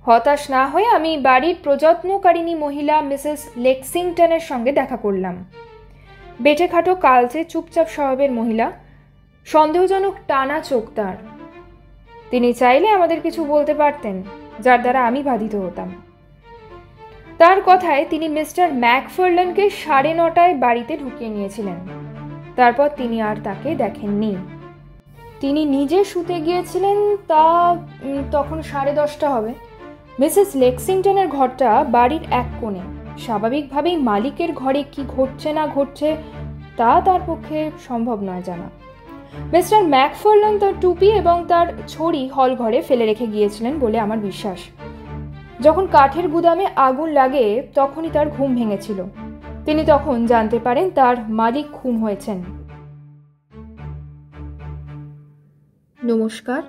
হতাশ না হয়ে আমি বাড়ির প্রযত্নকারিণী মহিলা মিসেস লেক্সিংটনের সঙ্গে দেখা করলাম। বেঁটেখাটো কালচে চুপচাপ স্বভাবের মহিলা, সন্দেহজনক টানা চোখ তার। তিনি চাইলে আমাদের কিছু বলতে পারতেন, যার দ্বারা আমি বাধিত হতাম। তার কথায় তিনি মিস্টার ম্যাকফারল্যানকে 9:30 বাড়িতে ঢুকিয়ে নিয়েছিলেন। তারপর তিনি আর তাকে দেখেননি। তিনি নিজে শুতে গিয়েছিলেন, তা তখন 10:30 হবে। মিসেস লেক্সিংটনের ঘরটা বাড়ির এক কোণে। স্বাভাবিকভাবেই মালিকের ঘরে কি ঘটছে না ঘটছে তা তার পক্ষে সম্ভব নয় জানা। মিস্টার ম্যাকফারল্যান তার টুপি এবং তার ছড়ি হল ঘরে ফেলে রেখে গিয়েছিলেন বলে আমার বিশ্বাস। যখন কাঠের গুদামে আগুন লাগে তখনই তার ঘুম ভেঙেছিল। তিনি তখন জানতে পারেন তার মালিক খুন হয়েছেন। নমস্কার,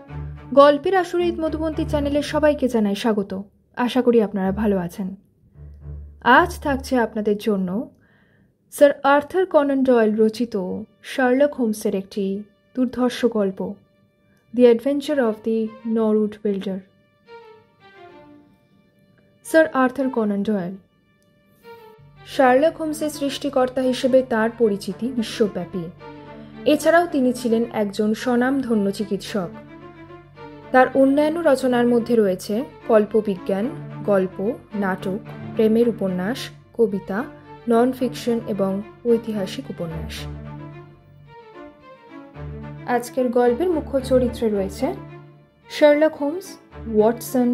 গল্পের আসরিত মধুবন্তী চ্যানেলে সবাইকে জানাই স্বাগত। আশা করি আপনারা ভালো আছেন। আজ থাকছে আপনাদের জন্য স্যার আর্থার কনান ডয়েল রচিত শার্লক হোমসের একটি দুর্ধর্ষ গল্প, the adventure of the Norwood builder. Sir Arthur Conan Doyle. Sherlock হোমসের সৃষ্টিকর্তা হিসেবে তার পরিচিতি বিশ্বব্যাপী। এছাড়াও তিনি ছিলেন একজন স্বনামধন্য চিকিৎসক। তার অন্যান্য রচনার মধ্যে রয়েছে কল্পবিজ্ঞান, গল্প, নাটক, প্রেমের উপন্যাস, কবিতা, নন ফিকশন এবং ঐতিহাসিক উপন্যাস। আজকের গল্পের মুখ্য চরিত্রে রয়েছে শার্লক হোমস, ওয়াটসন,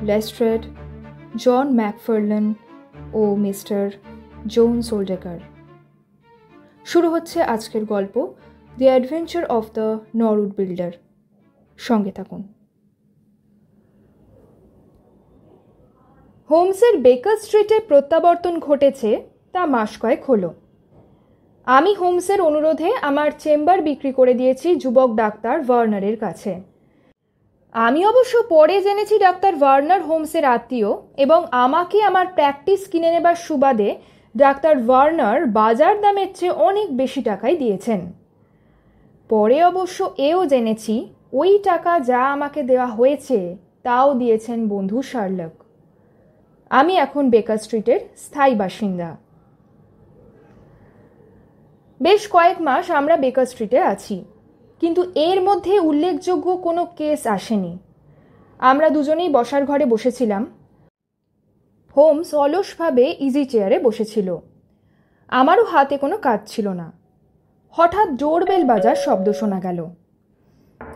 লেস্ট্রেড, জন ম্যাকফারল্যান ও মিস্টার জোন্স ওল্ডেকার। শুরু হচ্ছে আজকের গল্প, the adventure of the Norwood builder. সঙ্গে থাকুন। হোমসের বেকার স্ট্রিটে প্রত্যাবর্তন ঘটেছে তা মাস কয়েক হলো। আমি হোমসের অনুরোধে আমার চেম্বার বিক্রি করে দিয়েছি যুবক ডাক্তার ভার্নারের কাছে। আমি অবশ্য পরে জেনেছি ডাক্তার ভার্নার হোমসের আত্মীয় এবং আমাকে আমার প্র্যাকটিস কিনে নেবার সুবাদে ডাক্তার ভার্নার বাজার দামের চেয়ে অনেক বেশি টাকাই দিয়েছেন। পরে অবশ্য এও জেনেছি ওই টাকা যা আমাকে দেওয়া হয়েছে তাও দিয়েছেন বন্ধু শার্লক। আমি এখন বেকার স্ট্রিটের স্থায়ী বাসিন্দা। বেশ কয়েক মাস আমরা বেকার স্ট্রিটে আছি, কিন্তু এর মধ্যে উল্লেখযোগ্য কোনো কেস আসেনি। আমরা দুজনেই বসার ঘরে বসেছিলাম। হোমস অলসভাবে ইজি চেয়ারে বসেছিল। আমারও হাতে কোনো কাজ ছিল না। হঠাৎ ডোরবেল বাজার শব্দ শোনা গেল।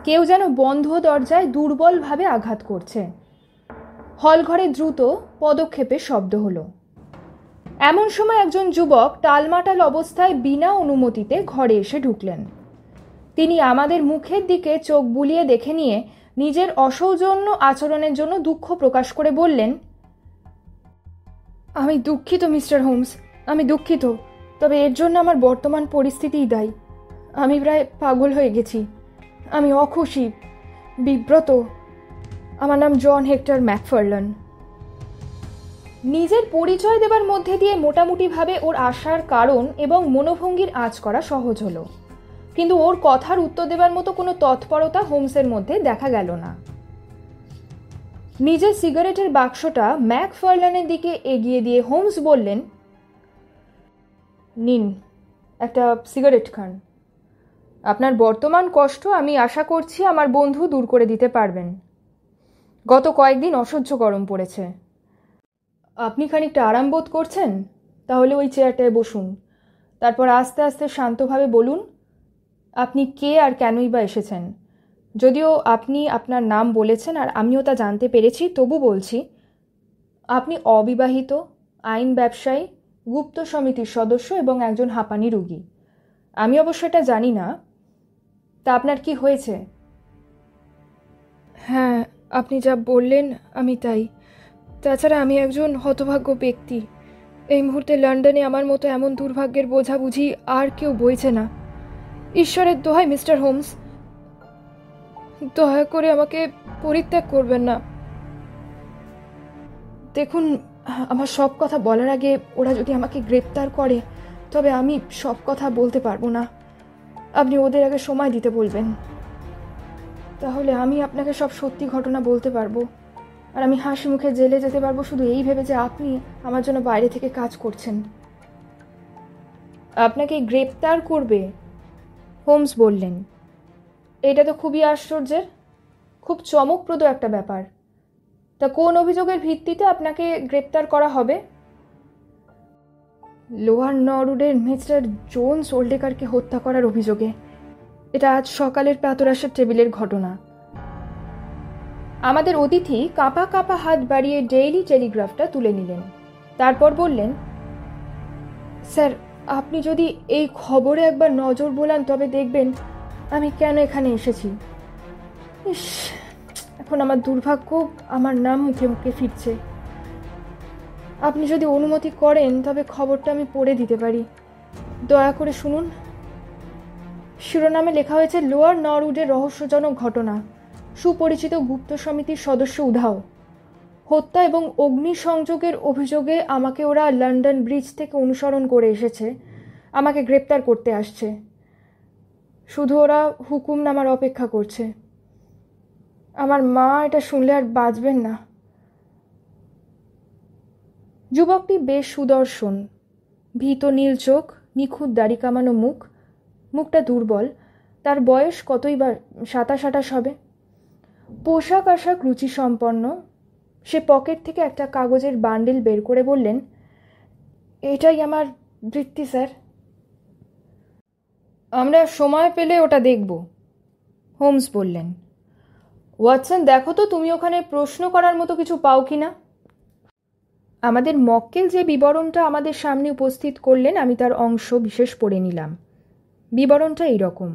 কেউ যেন বন্ধ দরজায় দুর্বলভাবে আঘাত করছে। হলঘরে দ্রুত পদক্ষেপের শব্দ হলো। এমন সময় একজন যুবক টালমাটাল অবস্থায় বিনা অনুমতিতে ঘরে এসে ঢুকলেন। তিনি আমাদের মুখের দিকে চোখ বুলিয়ে দেখে নিয়ে নিজের অসৌজন্য আচরণের জন্য দুঃখ প্রকাশ করে বললেন, আমি দুঃখিত মিস্টার হোমস, আমি দুঃখিত, তবে এর জন্য আমার বর্তমান পরিস্থিতিই দায়ী। আমি প্রায় পাগল হয়ে গেছি। আমি অখুশি, বিব্রত। আমার নাম জন হেক্টর ম্যাকফারল্যান। নিজের পরিচয় দেবার মধ্যে দিয়ে মোটামুটিভাবে ওর আসার কারণ এবং মনোভঙ্গির আঁচ করা সহজ হলো, কিন্তু ওর কথার উত্তর দেবার মতো কোনো তৎপরতা হোমসের মধ্যে দেখা গেল না। নিজের সিগারেটের বাক্সটা ম্যাকফারল্যানের দিকে এগিয়ে দিয়ে হোমস বললেন, নিন, একটা সিগারেট খান। আপনার বর্তমান কষ্ট আমি আশা করছি আমার বন্ধু দূর করে দিতে পারবেন। গত কয়েকদিন অসহ্য গরম পড়েছে। আপনি খানিকটা আরাম বোধ করছেন? তাহলে ওই চেয়ারটায় বসুন। তারপর আস্তে আস্তে শান্তভাবে বলুন আপনি কে আর কেনই বা এসেছেন। যদিও আপনি আপনার নাম বলেছেন আর আমিও তা জানতে পেরেছি, তবু বলছি, আপনি অবিবাহিত, আইন ব্যবসায়ী, গুপ্ত সমিতির সদস্য এবং একজন হাঁপানি রোগী। আমি অবশ্য এটা জানি না। তা আপনার কি হয়েছে? হ্যাঁ, আপনি যা বললেন আমি তাই। তাছাড়া আমি একজন হতভাগ্য ব্যক্তি। এই মুহূর্তে লন্ডনে আমার মতো এমন দুর্ভাগ্যের বোঝা বুঝি আর কেউ বইছে না। ঈশ্বরের দোহাই মিস্টার হোমস, দয়া করে আমাকে পরিত্যাগ করবেন না। দেখুন, আমার সব কথা বলার আগে ওরা যদি আমাকে গ্রেপ্তার করে তবে আমি সব কথা বলতে পারবো না। আপনি ওদের আগে সময় দিতে বলবেন, তাহলে আমি আপনাকে সব সত্যি ঘটনা বলতে পারবো। আর আমি হাসি মুখে জেলে যেতে পারবো শুধু এই ভেবে যে আপনি আমার জন্য বাইরে থেকে কাজ করছেন। আপনাকে গ্রেপ্তার করবে? হোমস বললেন। এটা তো খুবই আশ্চর্যের, খুব চমকপ্রদ একটা ব্যাপার। তা কোন অভিযোগের ভিত্তিতে আপনাকে গ্রেপ্তার করা হবে? লোয়ার নরউডের মিস্টার জোন্স ওল্ডেকারকে হত্যা করার অভিযোগে। এটা আজ সকালের প্রাতরাশের টেবিলের ঘটনা। আমাদের অতিথি কাঁপা কাঁপা হাত বাড়িয়ে ডেইলি টেলিগ্রাফটা তুলে নিলেন। তারপর বললেন, স্যার, আপনি যদি এই খবরে একবার নজর বোলান তবে দেখবেন আমি কেন এখানে এসেছি। ইস, এখন আমার দুর্ভাগ্য আমার নাম মুখে মুখে ফিরছে। আপনি যদি অনুমতি করেন তবে খবরটা আমি পড়ে দিতে পারি। দয়া করে শুনুন। শিরোনামে লেখা হয়েছে, লোয়ার নরউডের রহস্যজনক ঘটনা, সুপরিচিত গুপ্ত সমিতির সদস্য উধাও, হত্যা এবং অগ্নিসংযোগের অভিযোগে আমাকে ওরা লন্ডন ব্রিজ থেকে অনুসরণ করে এসেছে, আমাকে গ্রেপ্তার করতে আসছে। শুধু ওরা হুকুমনামার অপেক্ষা করছে। আমার মা এটা শুনলে আর বাঁচবেন না। যুবকটি বেশ সুদর্শন, ভীত নীল চোখ, নিখুঁত দাড়ি কামানো মুখ, মুখটা দুর্বল। তার বয়স কতই বা 27-28 হবে। পোশাক আশাক রুচিসম্পন্ন। সে পকেট থেকে একটা কাগজের বান্ডিল বের করে বললেন, এটাই আমার বৃত্তি স্যার। আমরা সময় পেলে ওটা দেখব, হোমস বললেন। ওয়াটসন, দেখো তো তুমি ওখানে প্রশ্ন করার মতো কিছু পাও কিনা। আমাদের মক্কেল যে বিবরণটা আমাদের সামনে উপস্থিত করলেন আমি তার অংশ বিশেষ পড়ে নিলাম। বিবরণটা এইরকম।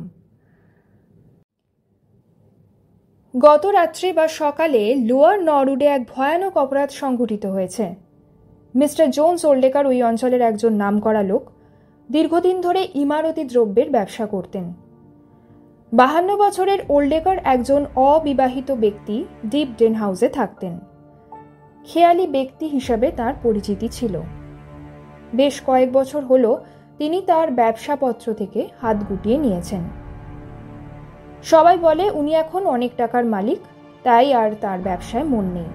গত রাত্রে বা সকালে লোয়ার নরউডে এক ভয়ানক অপরাধ সংঘটিত হয়েছে। মিস্টার জোন্স ওল্ডেকার ওই অঞ্চলের একজন নামকরা লোক, দীর্ঘদিন ধরে ইমারতি দ্রব্যের ব্যবসা করতেন। 52 বছরের ওল্ডেকার একজন অবিবাহিত ব্যক্তি ডিপ ডেন হাউসে থাকতেন। খেয়ালি ব্যক্তি হিসাবে তার পরিচিতি ছিল। বেশ কয়েক বছর হলো তিনি তার ব্যবসাপত্র থেকে হাত গুটিয়ে নিয়েছেন। সবাই বলে উনি এখন অনেক টাকার মালিক, তাই আর তার ব্যবসায় মন নেই।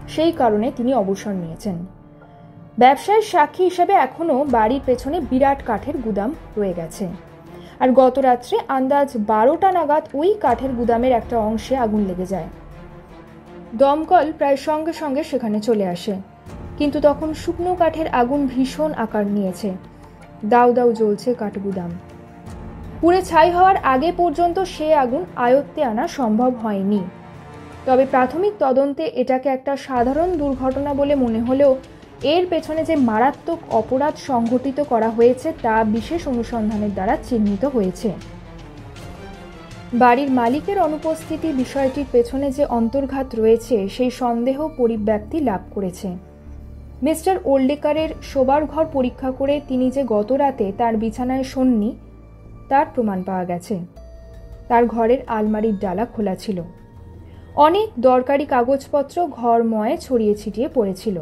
সেই কারণে তিনি অবসর নিয়েছেন। ব্যবসায়ের সাক্ষী হিসাবে এখনও বাড়ির পেছনে বিরাট কাঠের গুদাম রয়ে গেছে। আর গত রাত্রে আন্দাজ 12টা নাগাদ ওই কাঠের গুদামের একটা অংশে আগুন লেগে যায়। দমকল প্রায় সঙ্গে সঙ্গে সেখানে চলে আসে, কিন্তু তখন শুকনো কাঠের আগুন ভীষণ আকার নিয়েছে। দাউ দাউ জ্বলছে কাঠগুদাম। পুড়ে ছাই হওয়ার আগে পর্যন্ত সে আগুন আয়ত্তে আনা সম্ভব হয়নি। তবে প্রাথমিক তদন্তে এটাকে একটা সাধারণ দুর্ঘটনা বলে মনে হলেও এর পেছনে যে মারাত্মক অপরাধ সংঘটিত করা হয়েছে তা বিশেষ অনুসন্ধানের দ্বারা চিহ্নিত হয়েছে। বাড়ির মালিকের অনুপস্থিতি বিষয়টির পেছনে যে অন্তর্ঘাত রয়েছে সেই সন্দেহ পরিব্যাপ্তি লাভ করেছে। মিস্টার ওল্ডেকারের শোবার ঘর পরীক্ষা করে তিনি যে গত রাতে তার বিছানায় শোননি তার প্রমাণ পাওয়া গেছে। তার ঘরের আলমারির ডালা খোলা ছিল। অনেক দরকারি কাগজপত্র ঘরময় ছড়িয়ে ছিটিয়ে পড়েছিল।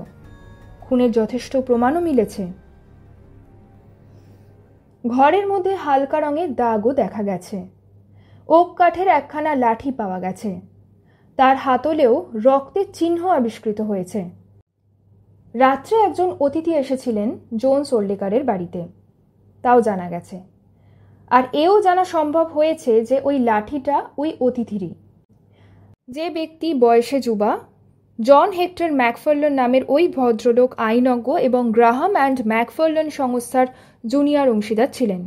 খুনের যথেষ্ট প্রমাণও মিলেছে। ঘরের মধ্যে হালকা রঙের দাগও দেখা গেছে। ওক কাঠের একখানা লাঠি পাওয়া গেছে। তার হাতলেও রক্তের চিহ্ন আবিষ্কৃত হয়েছে। রাত্রে একজন অতিথি এসেছিলেন জোন্স ওল্ডেকারের বাড়িতে, তাও জানা গেছে। আর এও জানা সম্ভব হয়েছে যে ওই লাঠিটা ওই অতিথিরই। যে ব্যক্তি বয়সে যুবা, জন হেক্টর ম্যাকফার্লন নামের ওই ভদ্রলোক আইনজ্ঞ এবং গ্রাহাম অ্যান্ড ম্যাকফার্লন সংস্থার জুনিয়র অংশীদার ছিলেন।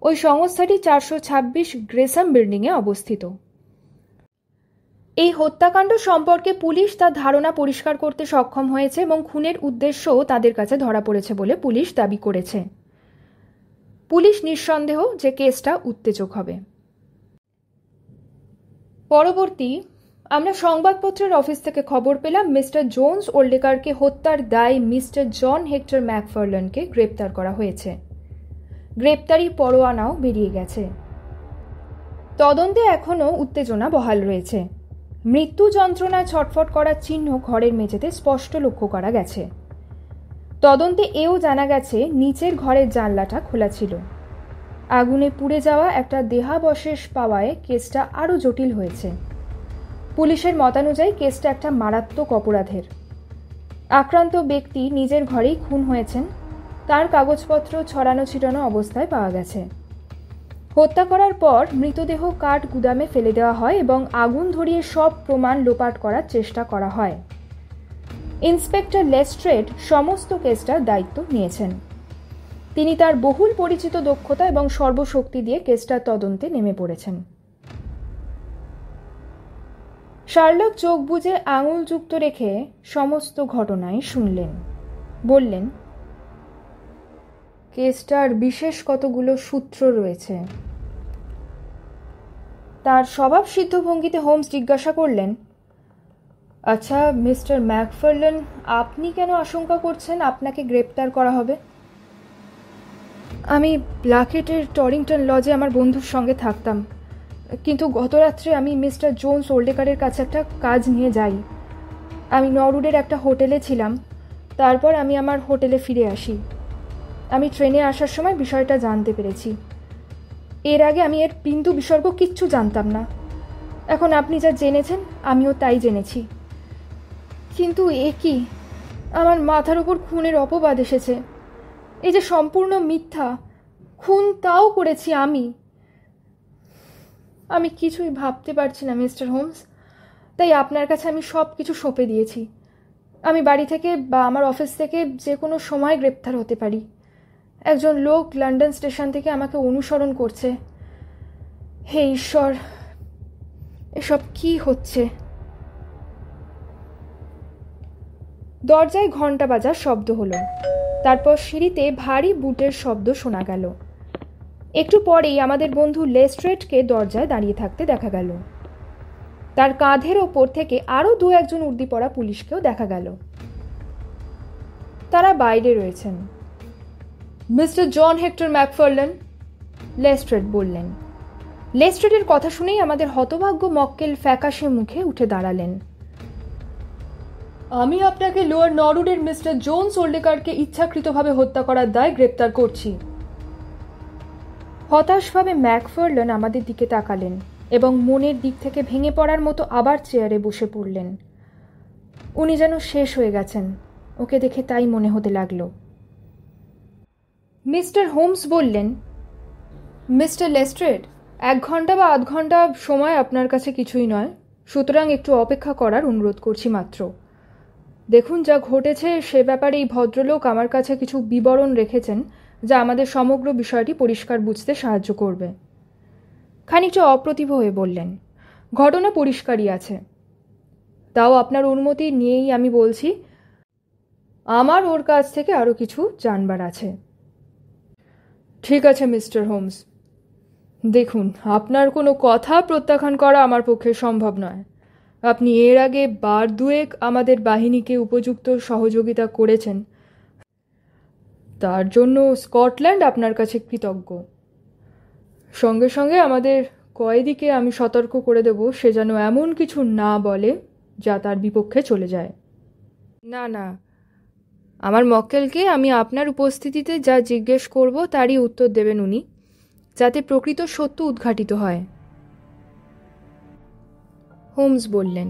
ওই সংস্থাটি 426 গ্রেসাম বিল্ডিংয়ে অবস্থিত। এই হত্যাকাণ্ড সম্পর্কে পুলিশ তার ধারণা পরিষ্কার করতে সক্ষম হয়েছে এবং খুনের উদ্দেশ্যও তাদের কাছে ধরা পড়েছে বলে পুলিশ দাবি করেছে। পুলিশ নিঃসন্দেহ যে কেসটা উত্তেজক হবে। পরবর্তী আমরা সংবাদপত্রের অফিস থেকে খবর পেলাম মিস্টার জোন্স ওল্ডেকারকে হত্যার দায় মিস্টার জন হেক্টর ম্যাকফার্লনকে গ্রেপ্তার করা হয়েছে। গ্রেপ্তারি পরোয়ানাও বেরিয়ে গেছে। তদন্তে এখনও উত্তেজনা বহাল রয়েছে। মৃত্যু যন্ত্রণায় ছটফট করার চিহ্ন ঘরের মেঝেতে স্পষ্ট লক্ষ্য করা গেছে। তদন্তে এও জানা গেছে নিচের ঘরের জানলাটা খোলা ছিল। আগুনে পুড়ে যাওয়া একটা দেহাবশেষ পাওয়ায় কেসটা আরও জটিল হয়েছে। পুলিশের মতানুযায়ী কেসটা একটা মারাত্মক অপরাধের। আক্রান্ত ব্যক্তি নিজের ঘরেই খুন হয়েছেন, তার কাগজপত্র ছড়ানো ছিটানো অবস্থায় পাওয়া গেছে। হত্যা করার পর মৃতদেহ কাঠ গুদামে ফেলে দেওয়া হয় এবং আগুন ধরিয়ে সব প্রমাণ লোপাট করার চেষ্টা করা হয়। ইন্সপেক্টর লেস্ট্রেড সমস্ত কেসটার দায়িত্ব নিয়েছেন। তিনি তার বহুল পরিচিত দক্ষতা এবং সর্বশক্তি দিয়ে কেসটার তদন্তে নেমে পড়েছেন। শার্লক চোখ বুজে আঙুল যুক্ত রেখে সমস্ত ঘটনাই শুনলেন। বললেন, কেসটার বিশেষ কতগুলো সূত্র রয়েছে। তার স্বভাবসিদ্ধ ভঙ্গিতে হোমস জিজ্ঞাসা করলেন, আচ্ছা মিস্টার ম্যাকফারল্যান, আপনি কেন আশঙ্কা করছেন আপনাকে গ্রেপ্তার করা হবে? আমি ব্ল্যাকেটের টরিংটন লজে আমার বন্ধুর সঙ্গে থাকতাম, কিন্তু গত রাত্রে আমি মিস্টার জোন্স ওল্ডেকারের কাছে একটা কাজ নিয়ে যাই। আমি নরউডের একটা হোটেলে ছিলাম, তারপর আমি আমার হোটেলে ফিরে আসি। আমি ট্রেনে আসার সময় বিষয়টা জানতে পেরেছি। এর আগে আমি এর বিন্দু বিসর্গ কিচ্ছু জানতাম না। এখন আপনি যা জেনেছেন আমিও তাই জেনেছি। কিন্তু এ কি, আমার মাথার উপর খুনের অপবাদ এসেছে। এই যে সম্পূর্ণ মিথ্যা, খুন তাও করেছি আমি কিছুই ভাবতে পারছি না মিস্টার হোমস। তাই আপনার কাছে আমি সব কিছু সঁপে দিয়েছি। আমি বাড়ি থেকে বা আমার অফিস থেকে যে কোনো সময় গ্রেপ্তার হতে পারি। একজন লোক লন্ডন স্টেশন থেকে আমাকে অনুসরণ করছে। হে ঈশ্বর, এসব কি হচ্ছে? দরজায় ঘন্টা বাজার শব্দ হলো। তারপর সিঁড়িতে ভারী বুটের শব্দ শোনা গেল। একটু পরেই আমাদের বন্ধু লেস্ট্রেডকে দরজায় দাঁড়িয়ে থাকতে দেখা গেল। তার কাঁধের ওপর থেকে আরও 2-1 উর্দি পরা পুলিশকেও দেখা গেল। তারা বাইরে রয়েছেন। মিস্টার জন হেক্টর ম্যাকফারল্যান, লেস্ট্রেড বললেন। লেস্ট্রেডের কথা শুনেই আমাদের হতভাগ্য মক্কেল ফ্যাকাশে মুখে উঠে দাঁড়ালেন। আমি আপনাকে লোয়ার নরউডের মিস্টার জোন্স ওল্ডেকারকে ইচ্ছাকৃতভাবে হত্যা করার দায় গ্রেপ্তার করছি। হতাশভাবে ম্যাকফারল্যান আমাদের দিকে তাকালেন এবং মনের দিক থেকে ভেঙে পড়ার মতো আবার চেয়ারে বসে পড়লেন। উনি যেন শেষ হয়ে গেছেন, ওকে দেখে তাই মনে হতে লাগলো। মিস্টার হোমস বললেন, মিস্টার লেস্ট্রেড, 1 ঘন্টা বা আধ ঘন্টা সময় আপনার কাছে কিছুই নয়, সুতরাং একটু অপেক্ষা করার অনুরোধ করছি মাত্র। দেখুন, যা ঘটেছে সে ব্যাপারে এই ভদ্রলোক আমার কাছে কিছু বিবরণ রেখেছেন যা আমাদের সমগ্র বিষয়টি পরিষ্কার বুঝতে সাহায্য করবে। খানিকটা অপ্রতিভ হয়ে বললেন, ঘটনা পরিষ্কারই আছে, তাও আপনার অনুমতি নিয়েই আমি বলছি, আমার ওর কাছ থেকে আরও কিছু জানবার আছে। ঠিক আছে মিস্টার হোমস, দেখুন, আপনার কোনো কথা প্রত্যাখ্যান করা আমার পক্ষে সম্ভব নয়। আপনি এর আগে 2 আমাদের বাহিনীকে উপযুক্ত সহযোগিতা করেছেন, তার জন্য স্কটল্যান্ড আপনার কাছে কৃতজ্ঞ। সঙ্গে সঙ্গে আমাদের কয়েদিকে আমি সতর্ক করে দেব সে যেন এমন কিছু না বলে যা তার বিপক্ষে চলে যায়। না না, আমার মক্কেলকে আমি আপনার উপস্থিতিতে যা জিজ্ঞেস করব তারই উত্তর দেবেন উনি, যাতে প্রকৃত সত্য উদ্ঘাটিত হয়। হোমস বললেন।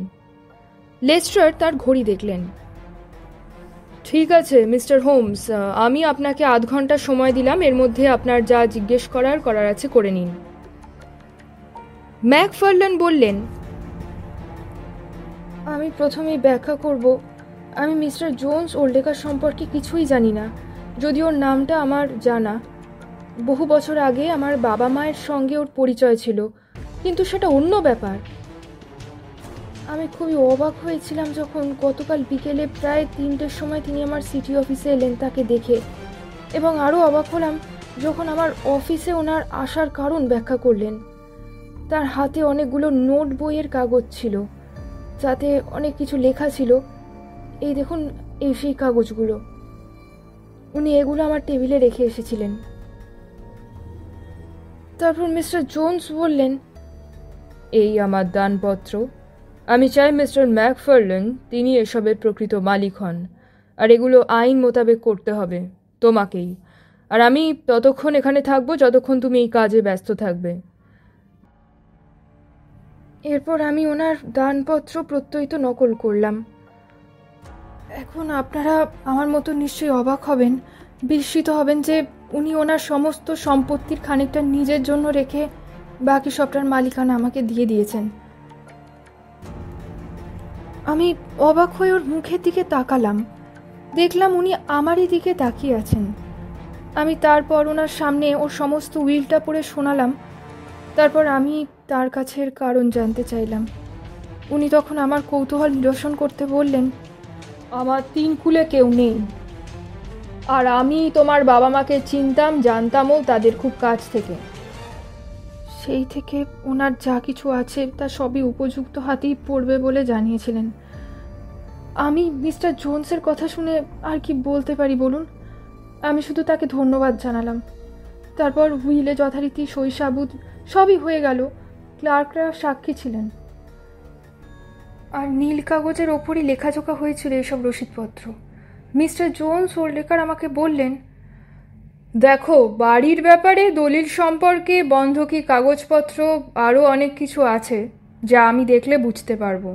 লেস্ট্রেড তার ঘড়ি দেখলেন। ঠিক আছে মিস্টার হোমস, আমি আপনাকে আধ ঘন্টা সময় দিলাম, এর মধ্যে আপনার যা জিজ্ঞেস করার আছে করে নিন। ম্যাকফারল্যান বললেন, আমি প্রথমেই ব্যাখ্যা করব, আমি মিস্টার জোন্স ওল্ডেকার সম্পর্কে কিছুই জানি না, যদি ওর নামটা আমার জানা। বহু বছর আগে আমার বাবা মায়ের সঙ্গে ওর পরিচয় ছিল, কিন্তু সেটা অন্য ব্যাপার। আমি খুবই অবাক হয়েছিলাম যখন গতকাল বিকেলে প্রায় 3টের সময় তিনি আমার সিটি অফিসে এলেন তাকে দেখে, এবং আরও অবাক হলাম যখন আমার অফিসে ওনার আসার কারণ ব্যাখ্যা করলেন। তার হাতে অনেকগুলো নোট বইয়ের কাগজ ছিল, যাতে অনেক কিছু লেখা ছিল। এই দেখুন, এই সেই কাগজগুলো। উনি এগুলো আমার টেবিলে রেখে এসেছিলেন। তারপর মিস্টার জোন্স বললেন, এই আমার দানপত্র। আমি চাই মিস্টার ম্যাকফারল্যান তিনি এসবের প্রকৃত মালিক হন, আর এগুলো আইন মোতাবেক করতে হবে তোমাকেই। আর আমি ততক্ষণ এখানে থাকবো যতক্ষণ তুমি এই কাজে ব্যস্ত থাকবে। এরপর আমি ওনার দানপত্র প্রত্যয়িত নকল করলাম। এখন আপনারা আমার মতো নিশ্চয়ই অবাক হবেন, বিস্মিত হবেন যে উনি ওনার সমস্ত সম্পত্তির খানিকটা নিজের জন্য রেখে বাকি সবটার মালিকানা আমাকে দিয়ে দিয়েছেন। আমি অবাক হয়ে ওর মুখের দিকে তাকালাম, দেখলাম উনি আমারই দিকে তাকিয়ে আছেন। আমি তারপর ওনার সামনে ওর সমস্ত উইলটা পড়ে শোনালাম। তারপর আমি তার কাছের কারণ জানতে চাইলাম। উনি তখন আমার কৌতূহল নিরসন করতে বললেন, আমার 3 কুলে কেউ নেই, আর আমি তোমার বাবা মাকে চিনতাম, জানতামও তাদের খুব কাছ থেকে। সেই থেকে ওনার যা কিছু আছে তা সবই উপযুক্ত হাতেই পড়বে বলে জানিয়েছিলেন। আমি মিস্টার জোনসের কথা শুনে আর কি বলতে পারি বলুন? আমি শুধু তাকে ধন্যবাদ জানালাম। তারপর হুইলে যথারীতি সই সাবুত সবই হয়ে গেল। ক্লার্করা সাক্ষী ছিলেন, আর নীল কাগজের ওপরই লেখাজোখা হয়েছিল এসব রসিদপত্র। মিস্টার জোনস ওর লেখার আমাকে বললেন, দেখো, বাড়ির ব্যাপারে দলিল সম্পর্কে বন্ধকি কাগজপত্র আরও অনেক কিছু আছে যা আমি দেখলে বুঝতে পারবো,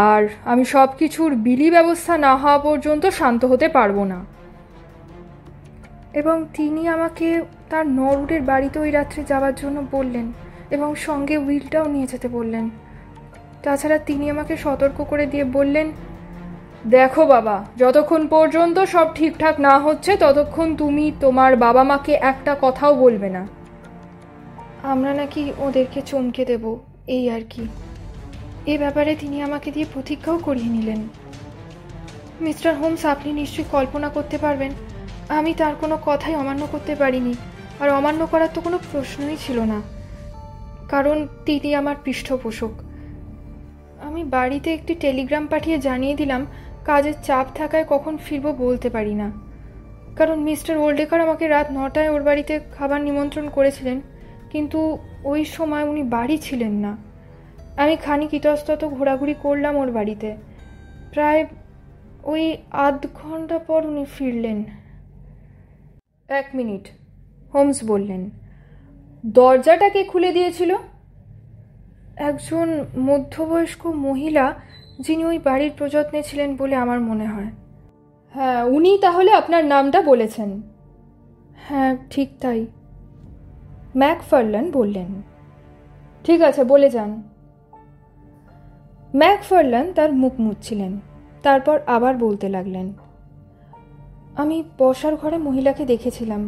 আর আমি সব কিছুর বিলি ব্যবস্থা না হওয়া পর্যন্ত শান্ত হতে পারবো না। এবং তিনি আমাকে তার নরউডের বাড়িতে ওই রাত্রে যাওয়ার জন্য বললেন এবং সঙ্গে উইলটাও নিয়ে যেতে বললেন। তাছাড়া তিনি আমাকে সতর্ক করে দিয়ে বললেন, দেখো বাবা, যতক্ষণ পর্যন্ত সব ঠিকঠাক না হচ্ছে ততক্ষণ তুমি তোমার বাবা মাকে একটা কথাও বলবে না। আমরা নাকি ওদেরকে চমকে দেব, এই আর কি। এ ব্যাপারে তিনি আমাকে দিয়ে প্রতিজ্ঞাও করিয়ে নিলেন। মিস্টার হোমস, আপনি নিশ্চয়ই কল্পনা করতে পারবেন আমি তার কোনো কথাই অমান্য করতে পারিনি, আর অমান্য করার তো কোনো প্রশ্নই ছিল না, কারণ তিনি আমার পৃষ্ঠপোষক। আমি বাড়িতে একটি টেলিগ্রাম পাঠিয়ে জানিয়ে দিলাম কাজের চাপ থাকায় কখন ফিরবো বলতে পারি না, কারণ মিস্টার ওল্ডেকার আমাকে রাত 9টায় ওর বাড়িতে খাবার নিমন্ত্রণ করেছিলেন, কিন্তু ওই সময় উনি বাড়ি ছিলেন না। আমি খানিক ইতস্তত ঘোরাঘুরি করলাম ওর বাড়িতে। প্রায় ওই আধ ঘন্টা পর উনি ফিরলেন। 1 মিনিট, হোমস বললেন। দরজাটা কে খুলে দিয়েছিল? একজন মধ্যবয়স্ক মহিলা, যিনি ওই বাড়ির প্রযত্নে ছিলেন বলে আমার মনে হয়। হ্যাঁ, উনি তাহলে আপনার নামটা বলেছেন? হ্যাঁ, ঠিক তাই, ম্যাকফারল্যান বললেন। ঠিক আছে, বলে যান। ম্যাকফারল্যান তার মুখ মুছছিলেন, তারপর আবার বলতে লাগলেন, আমি বসার ঘরে মহিলাকে দেখেছিলাম।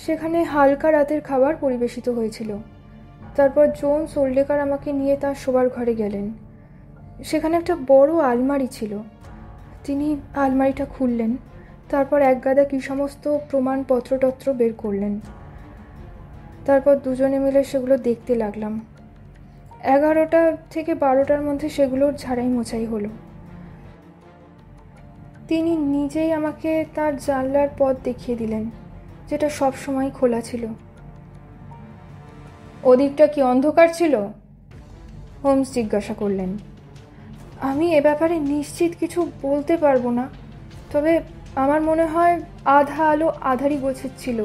সেখানে হালকা রাতের খাবার পরিবেশিত হয়েছিল। তারপর জোনস ওল্ডেকার আমাকে নিয়ে তার শোবার ঘরে গেলেন। সেখানে একটা বড় আলমারি ছিল। তিনি আলমারিটা খুললেন, তারপর একগাদা কী সমস্ত প্রমাণপত্রটত্র বের করলেন। তারপর দুজনে মিলে সেগুলো দেখতে লাগলাম। 11টা থেকে 12টার মধ্যে সেগুলোর ঝাড়াই মোছাই হলো। তিনি নিজেই আমাকে তার জানলার পথ দেখিয়ে দিলেন, যেটা সব সময় খোলা ছিল। ওদিকটা কি অন্ধকার ছিল? হোমস জিজ্ঞাসা করলেন। আমি এ ব্যাপারে নিশ্চিত কিছু বলতে পারবো না, তবে আমার মনে হয় আধা আলো আধারি গোছের ছিল,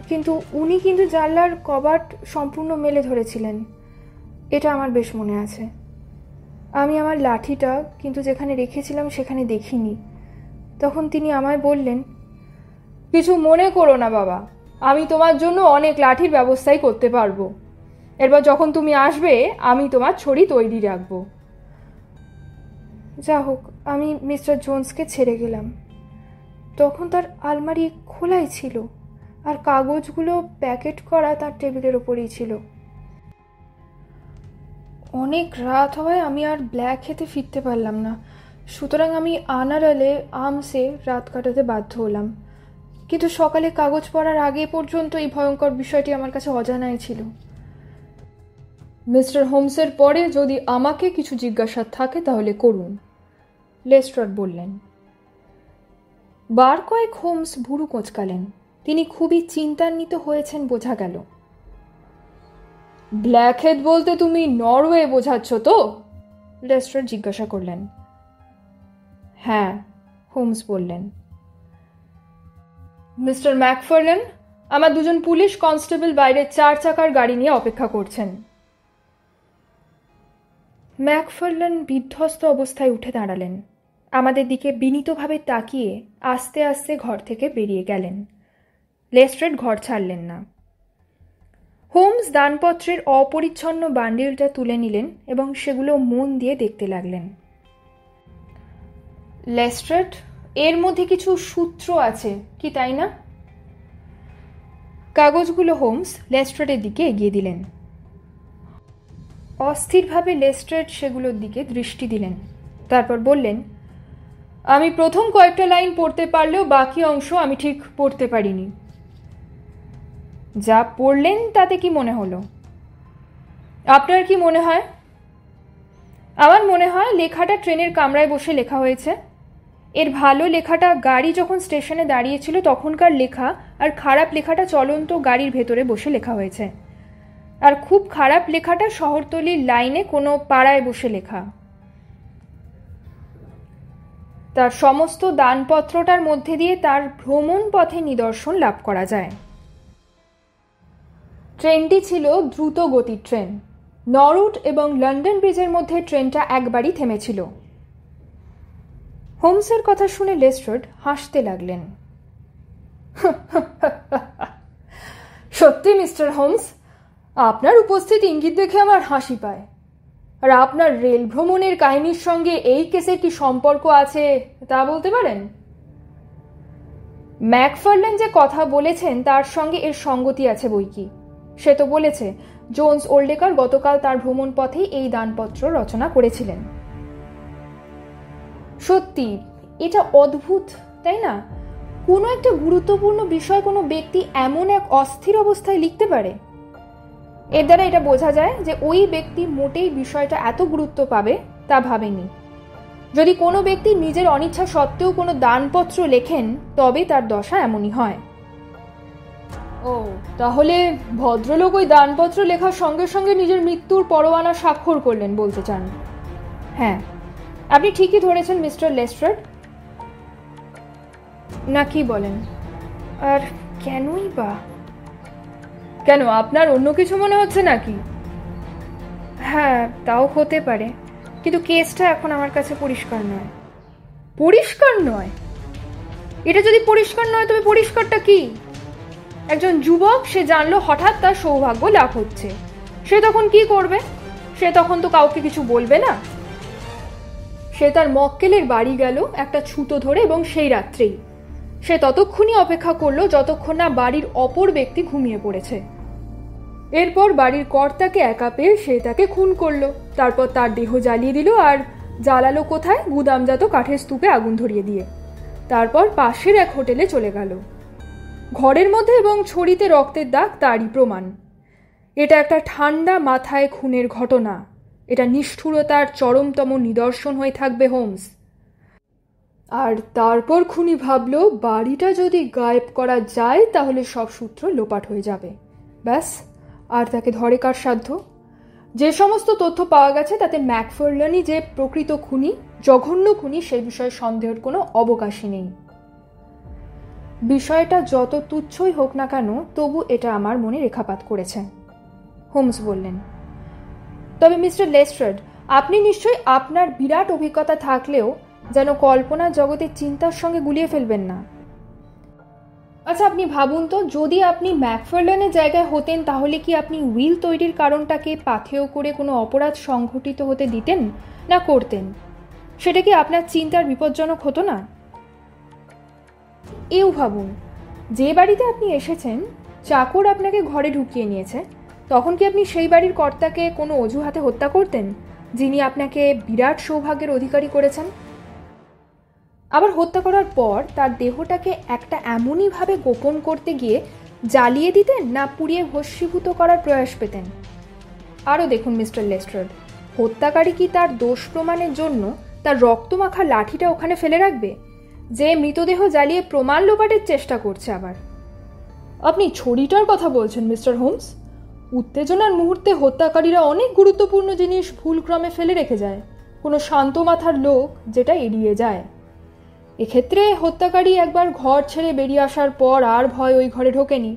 কিন্তু উনি কিন্তু জানলার কবাট সম্পূর্ণ মেলে ধরেছিলেন, এটা আমার বেশ মনে আছে। আমি আমার লাঠিটা কিন্তু যেখানে রেখেছিলাম সেখানে দেখিনি। তখন তিনি আমায় বললেন, কিছু মনে করো না বাবা, আমি তোমার জন্য অনেক লাঠির ব্যবস্থাই করতে পারবো। এরপর যখন তুমি আসবে আমি তোমার ছড়ি তৈরি রাখবো। যা হোক, আমি মিস্টার জোনসকে ছেড়ে গেলাম। তখন তার আলমারি খোলাই ছিল, আর কাগজগুলো প্যাকেট করা তার টেবিলের ওপরেই ছিল। অনেক রাত হওয়ায় আমি আর ব্ল্যাক খেতে ফিরতে পারলাম না, সুতরাং আমি আনারলে আমসে রাত কাটাতে বাধ্য হলাম। কিন্তু সকালে কাগজ পড়ার আগে পর্যন্ত এই ভয়ঙ্কর বিষয়টি আমার কাছে অজানাই ছিল। মিস্টার হোমসের পরে যদি আমাকে কিছু জিজ্ঞাসা থাকে তাহলে করুন, লেস্ট্রাড বললেন। বার কয়েক হোমস ভুরু কোঁচকালেন। তিনি খুবই চিন্তান্বিত হয়েছেন বোঝা গেল। ব্ল্যাকহেড বলতে তুমি নরওয়ে বোঝাচ্ছ তো? লেস্ট্রাড জিজ্ঞাসা করলেন। হ্যাঁ, হোমস বললেন। মিস্টার ম্যাকফারল্যান, আমার দুজন পুলিশ কনস্টেবল বাইরে 4 চাকার গাড়ি নিয়ে অপেক্ষা করছেন। ম্যাকফারল্যান বিধ্বস্ত অবস্থায় উঠে দাঁড়ালেন। আমাদের দিকে বিনীতভাবে তাকিয়ে আস্তে আস্তে ঘর থেকে বেরিয়ে গেলেন। লেস্ট্রেড ঘর ছাড়লেন না। হোমস দানপত্রের অপরিচ্ছন্ন বান্ডিলটা তুলে নিলেন এবং সেগুলো মন দিয়ে দেখতে লাগলেন। লেস্ট্রেড, এর মধ্যে কিছু সূত্র আছে কি, তাই না? কাগজগুলো হোমস লেস্ট্রেডের দিকে এগিয়ে দিলেন। অস্থিরভাবে লেস্ট্রেড সেগুলোর দিকে দৃষ্টি দিলেন। তারপর বললেন, আমি প্রথম কয়েকটা লাইন পড়তে পারলেও বাকি অংশ আমি ঠিক পড়তে পারিনি। যা পড়লেন তাতে কি মনে হলো? আপনার কি মনে হয়? আমার মনে হয় লেখাটা ট্রেনের কামরায় বসে লেখা হয়েছে। এর ভালো লেখাটা গাড়ি যখন স্টেশনে দাঁড়িয়েছিল তখনকার লেখা, আর খারাপ লেখাটা চলন্ত গাড়ির ভেতরে বসে লেখা হয়েছে। আর খুব খারাপ লেখাটা শহরতলির লাইনে কোনো পাড়ায় বসে লেখা। তার সমস্ত দানপত্রটার মধ্যে দিয়ে তার ভ্রমণ পথে নিদর্শন লাভ করা যায়। ট্রেনটি ছিল দ্রুত গতির ট্রেন। নরউড এবং লন্ডন ব্রিজের মধ্যে ট্রেনটা একবারই থেমেছিল। হোমসের কথা শুনে লেস্ট্রেড হাসতে লাগলেন। সত্যি মিস্টার হোমস, আপনার উপস্থিত ইঙ্গিত দেখে আমার হাসি পায়। আর আপনার রেল ভ্রমণের কাহিনীর সঙ্গে এই কেসের কি সম্পর্ক আছে তা বলতে পারেন? ম্যাকফারল্যান যে কথা বলেছেন তার সঙ্গে এর সঙ্গতি আছে বইকি। সে তো বলেছে জোন্স ওল্ডেকার গতকাল তার ভ্রমণ পথেই এই দানপত্র রচনা করেছিলেন। সত্যি এটা অদ্ভুত, তাই না? কোনো একটা গুরুত্বপূর্ণ বিষয় কোনো ব্যক্তি এমন এক অস্থির অবস্থায় লিখতে পারে। এর দ্বারা এটা বোঝা যায় যে ওই ব্যক্তি মোটেই বিষয়টা এত গুরুত্ব পাবে তা ভাবেনি। যদি কোনো ব্যক্তি নিজের অনিচ্ছা সত্ত্বেও কোনো দানপত্র লেখেন তবে তার দশা এমনই হয়। ও, তাহলে ভদ্রলোক ওই দানপত্র লেখার সঙ্গে সঙ্গে নিজের মৃত্যুর পরোয়ানা স্বাক্ষর করলেন বলতে চান? হ্যাঁ, আপনি ঠিকই ধরেছেন মিস্টার লেস্ট্রেড। না কি বলেন? আর কেনই বা? কেন, আপনার অন্য কিছু মনে হচ্ছে নাকি? হ্যাঁ, তাও হতে পারে, কিন্তু কেসটা এখন আমার কাছে পরিষ্কার নয়। পরিষ্কার নয়? এটা যদি পরিষ্কার নয় তবে পরিষ্কারটা কি? একজন যুবক, সে জানলো হঠাৎ তার সৌভাগ্য লাভ হচ্ছে, সে তখন কি করবে? সে তখন তো কাউকে কিছু বলবে না। সে তার মক্কেলের বাড়ি গেল একটা ছুতো ধরে এবং সেই রাত্রেই সে ততক্ষণই অপেক্ষা করলো যতক্ষণ না বাড়ির অপর ব্যক্তি ঘুমিয়ে পড়েছে। এরপর বাড়ির কর্তাকে একা পেয়ে সে তাকে খুন করলো। তারপর তার দেহ জ্বালিয়ে দিল, আর জ্বালালো কোথায়? গুদামজাত কাঠের স্তূপে আগুন ধরিয়ে দিয়ে। তারপর পাশের এক হোটেলে চলে গেল। ঘরের মধ্যে এবং ছড়িতে রক্তের দাগ তারই প্রমাণ। এটা একটা ঠান্ডা মাথায় খুনের ঘটনা। এটা নিষ্ঠুরতার চরমতম নিদর্শন হয়ে থাকবে হোমস। আর তারপর খুনি ভাবলো বাড়িটা যদি গায়েব করা যায় তাহলে সব সূত্র লোপাট হয়ে যাবে। ব্যাস, আর তাকে ধরে কার সাধ্য? যে সমস্ত তথ্য পাওয়া গেছে তাতে ম্যাকফারল্যানই যে প্রকৃত খুনি, জঘন্য খুনি, সে বিষয়ে সন্দেহের কোনো অবকাশই নেই। বিষয়টা যত তুচ্ছই হোক না কেন তবু এটা আমার মনে রেখাপাত করেছে, হোমস বললেন। তবে মিস্টার লেস্ট্রেড, আপনি নিশ্চয়ই আপনার বিরাট অভিজ্ঞতা থাকলেও যেন কল্পনার জগতের চিন্তার সঙ্গে গুলিয়ে ফেলবেন না। আচ্ছা, আপনি ভাবুন তো, যদি আপনি ম্যাকফারল্যানের জায়গায় হতেন তাহলে কি আপনি উইল তৈরির কারণটাকে পাথেয় করে কোনো অপরাধ সংঘটিত হতে দিতেন না করতেন? সেটা কি আপনার চিন্তার বিপজ্জনক হতো না? এও ভাবুন, যে বাড়িতে আপনি এসেছেন চাকর আপনাকে ঘরে ঢুকিয়ে নিয়েছে, তখন কি আপনি সেই বাড়ির কর্তাকে কোনো অজুহাতে হত্যা করতেন যিনি আপনাকে বিরাট সৌভাগ্যের অধিকারী করেছেন? আবার হত্যা করার পর তার দেহটাকে একটা এমনইভাবে গোপন করতে গিয়ে জ্বালিয়ে দিতেন না পুড়িয়ে ভস্মীভূত করার প্রয়াস পেতেন? আরও দেখুন মিস্টার লেস্ট্রেড, হত্যাকারী কি তার দোষ প্রমাণের জন্য তার রক্তমাখা লাঠিটা ওখানে ফেলে রাখবে, যে মৃতদেহ জ্বালিয়ে প্রমাণ লোপাটের চেষ্টা করছে? আবার আপনি ছড়িটার কথা বলছেন মিস্টার হোমস। উত্তেজনার মুহূর্তে হত্যাকারীরা অনেক গুরুত্বপূর্ণ জিনিস ভুলক্রমে ফেলে রেখে যায়, কোনো শান্ত মাথার লোক যেটা এড়িয়ে যায়। এক্ষেত্রে হত্যাকারী একবার ঘর ছেড়ে বেরিয়ে আসার পর আর ভয় ওই ঘরে ঢোকেনি,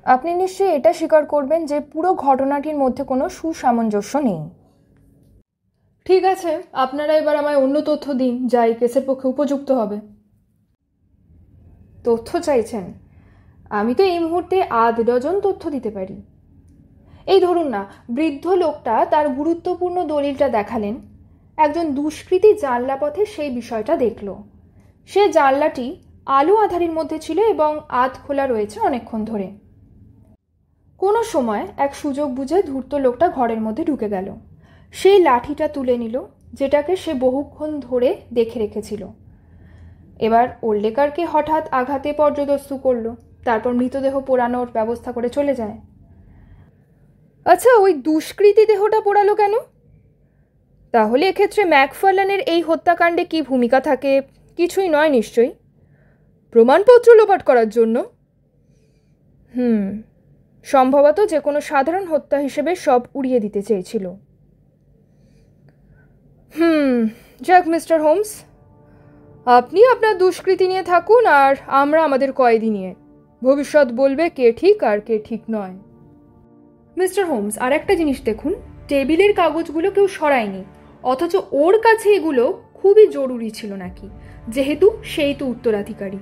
আপনি নিশ্চয়ই এটা স্বীকার করবেন যে পুরো ঘটনাটির মধ্যে কোনো সুসামঞ্জস্য নেই। ঠিক আছে, আপনারা এবার আমায় অন্য তথ্য দিন যা এই কেসের পক্ষে উপযুক্ত হবে। তথ্য চাইছেন? আমি তো এই মুহূর্তে 8 ডজন তথ্য দিতে পারি। এই ধরুন না, বৃদ্ধ লোকটা তার গুরুত্বপূর্ণ দলিলটা দেখালেন। একজন দুষ্কৃতী জানলা পথে সেই বিষয়টা দেখল। সে জানলাটি আলো আঁধারির মধ্যে ছিল এবং আধ খোলা রয়েছে অনেকক্ষণ ধরে। কোনো সময় এক সুযোগ বুঝে ধূর্ত লোকটা ঘরের মধ্যে ঢুকে গেল। সেই লাঠিটা তুলে নিল যেটাকে সে বহুক্ষণ ধরে দেখে রেখেছিল। এবার ওল্ডেকারকে হঠাৎ আঘাতে পর্যদস্তু করল, তারপর মৃতদেহ পোড়ানোর ব্যবস্থা করে চলে যায়। আচ্ছা, ওই দুষ্কৃতী দেহটা পোড়ালো কেন? তাহলে এক্ষেত্রে ম্যাকফার্লানের এই হত্যাকাণ্ডে কি ভূমিকা থাকে? কিছুই নয় নিশ্চয়ই। প্রমাণপত্র লোপাট করার জন্য? সম্ভবত যে কোনো সাধারণ হত্যা হিসেবে সব উড়িয়ে দিতে চেয়েছিল। যাক মিস্টার হোমস, আপনি আপনার দুষ্কৃতি নিয়ে থাকুন আর আমরা আমাদের কয়েদি নিয়ে। ভবিষ্যৎ বলবে কে ঠিক আর কে ঠিক নয়। মিস্টার হোমস, আর একটা জিনিস দেখুন, টেবিলের কাগজগুলো কেউ সরায়নি, অথচ ওর কাছে এগুলো খুবই জরুরি ছিল নাকি, যেহেতু সেই তো উত্তরাধিকারী।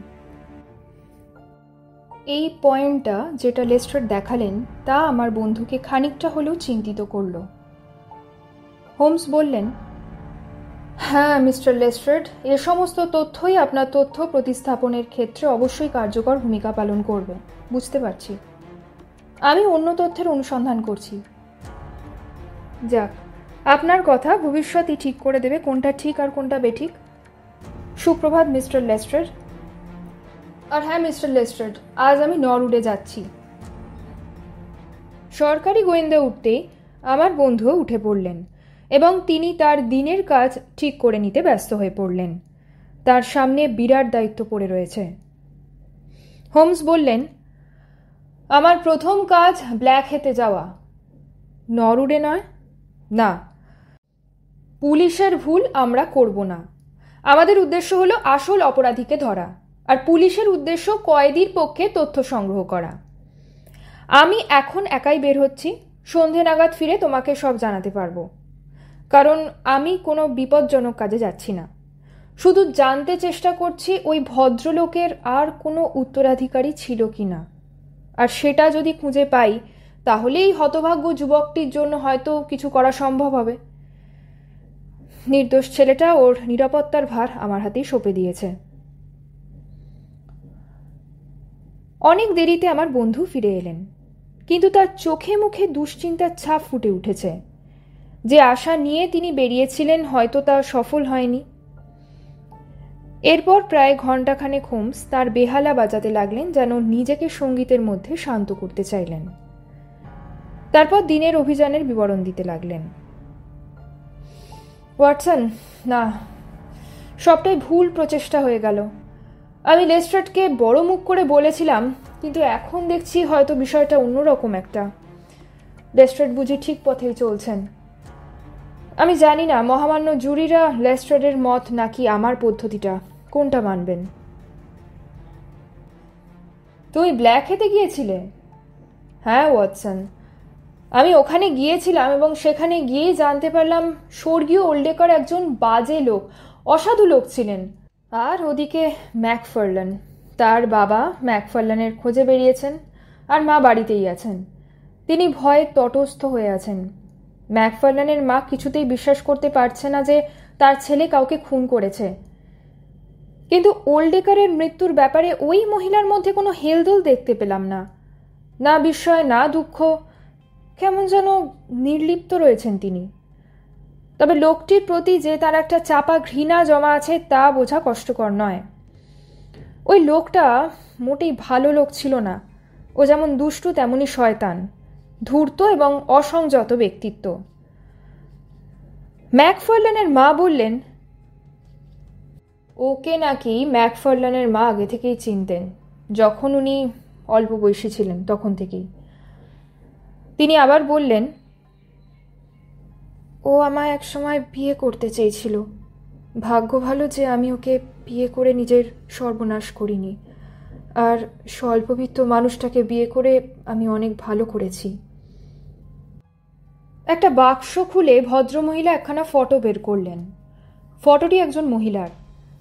এই পয়েন্টটা যেটা লেস্ট্রেড দেখালেন তা আমার বন্ধুকে খানিকটা হলেও চিন্তিত করল। হোমস বললেন, হ্যাঁ মিস্টার লেস্ট্রেড, এ সমস্ত তথ্যই আপনার তথ্য প্রতিস্থাপনের ক্ষেত্রে অবশ্যই কার্যকর ভূমিকা পালন করবে। বুঝতে পারছি। আমি অন্য তথ্যের অনুসন্ধান করছি। যাক, আপনার কথা ভবিষ্যৎই ঠিক করে দেবে কোনটা ঠিক আর কোনটা বেঠিক। সুপ্রভাত মিস্টার লেস্ট্রেড। আর হ্যাঁ মিস্টার লেস্ট্রেড, আজ আমি নরউডে যাচ্ছি। সরকারি গোয়েন্দা উঠতেই আমার বন্ধুও উঠে পড়লেন এবং তিনি তার দিনের কাজ ঠিক করে নিতে ব্যস্ত হয়ে পড়লেন। তার সামনে বিরাট দায়িত্ব পড়ে রয়েছে। হোমস বললেন, আমার প্রথম কাজ ব্ল্যাক হেতে যাওয়া। নরউডে নয়? না, পুলিশের ভুল আমরা করব না। আমাদের উদ্দেশ্য হলো আসল অপরাধীকে ধরা, আর পুলিশের উদ্দেশ্য কয়েদির পক্ষে তথ্য সংগ্রহ করা। আমি এখন একাই বের হচ্ছি, সন্ধে নাগাদ ফিরে তোমাকে সব জানাতে পারবো। কারণ আমি কোনো বিপজ্জনক কাজে যাচ্ছি না, শুধু জানতে চেষ্টা করছি ওই ভদ্রলোকের আর কোনো উত্তরাধিকারী ছিল কি না, আর সেটা যদি খুঁজে পাই তাহলে এই হতভাগ্য যুবকটির জন্য হয়তো কিছু করা সম্ভব হবে। নির্দোষ ছেলেটা ওর নিরাপত্তার ভার আমার হাতেই সঁপে দিয়েছে। অনেক দেরিতে আমার বন্ধু ফিরে এলেন, কিন্তু তার চোখে মুখে দুশ্চিন্তার ছাপ ফুটে উঠেছে। যে আশা নিয়ে তিনি বেরিয়েছিলেন হয়তো তা সফল হয়নি। এরপর প্রায় ঘণ্টাখানেক হোমস তার বেহালা বাজাতে লাগলেন, যেন নিজেকে সঙ্গীতের মধ্যে শান্ত করতে চাইলেন। তারপর দিনের অভিযানের বিবরণ দিতে লাগলেন। ওয়াটসন, না, সবটাই ভুল প্রচেষ্টা হয়ে গেল। আমি লেস্ট্রেডকে বড় মুখ করে বলেছিলাম, কিন্তু এখন দেখছি হয়তো বিষয়টা অন্যরকম একটা। লেস্ট্রেড বুঝি ঠিক পথেই চলছেন। আমি জানি না মহামান্য জুরিরা লেস্ট্রেডের মত নাকি আমার পদ্ধতিটা, কোনটা মানবেন। তুমি ব্ল্যাক হেতে গিয়েছিলে? হ্যাঁ ওয়াটসন, আমি ওখানে গিয়েছিলাম এবং সেখানে গিয়েই জানতে পারলাম স্বর্গীয় ওল্ডেকার একজন বাজে লোক, অসাধু লোক ছিলেন। আর ওদিকে ম্যাকফার্লান, তার বাবা ম্যাকফার্লানের খোঁজে বেরিয়েছেন আর মা বাড়িতেই আছেন। তিনি ভয়ে তটস্থ হয়ে আছেন। ম্যাকফার্লানের মা কিছুতেই বিশ্বাস করতে পারছে না যে তার ছেলে কাউকে খুন করেছে। কিন্তু ওল্ডেকারের মৃত্যুর ব্যাপারে ওই মহিলার মধ্যে কোনো হেলদোল দেখতে পেলাম না, না বিস্ময় না দুঃখ, কেমন যেন নির্লিপ্ত রয়েছেন তিনি। তবে লোকটির প্রতি যে তার একটা চাপা ঘৃণা জমা আছে তা বোঝা কষ্টকর নয়। ওই লোকটা মোটেই ভালো লোক ছিল না। ও যেমন দুষ্টু তেমনি শয়তান, ধূর্ত এবং অসংযত ব্যক্তিত্ব। ম্যাকফার্লানের মা বললেন, ওকে নাকি ম্যাকফার্লানের মা আগে থেকেই চিনতেন, যখন উনি অল্প বয়সী ছিলেন তখন থেকেই। তিনি আবার বললেন, ও আমায় একসময় বিয়ে করতে চেয়েছিল। ভাগ্য ভালো যে আমি ওকে বিয়ে করে নিজের সর্বনাশ করিনি। আর স্বল্পবিত্ত মানুষটাকে বিয়ে করে আমি অনেক ভালো করেছি। একটা বাক্স খুলে ভদ্রমহিলা একখানা ফটো বের করলেন। ফটোটি একজন মহিলার,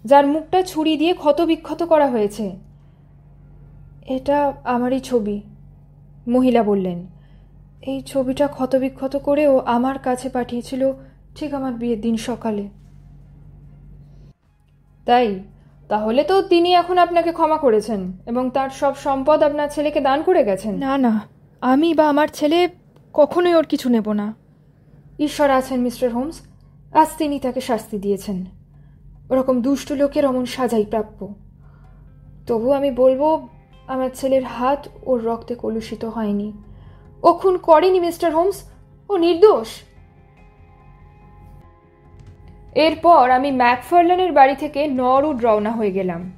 যার মুখটা ছুরি দিয়ে ক্ষতবিক্ষত করা হয়েছে। এটা আমারই ছবি, মহিলা বললেন। এই ছবিটা ক্ষতবিক্ষত করে ও আমার কাছে পাঠিয়েছিল ঠিক আমার বিয়ের দিন সকালে। তাই? তাহলে তো তিনি এখন আপনাকে ক্ষমা করেছেন এবং তার সব সম্পদ আপনার ছেলেকে দান করে গেছেন। না না, আমি বা আমার ছেলে কখনোই ওর কিছু নেব না। ঈশ্বর আছেন মিস্টার হোমস, আজ তিনি তাকে শাস্তি দিয়েছেন। ওরকম দুষ্ট লোকের অমন সাজাই প্রাপ্য। তবু আমি বলবো, আমার ছেলের হাত ওর রক্তে কলুষিত হয়নি। ও খুন করেনি মিস্টার হোমস, ও নির্দোষ। এরপর আমি ম্যাকফার্লানের বাড়ি থেকে নরউড রওনা হয়ে গেলাম।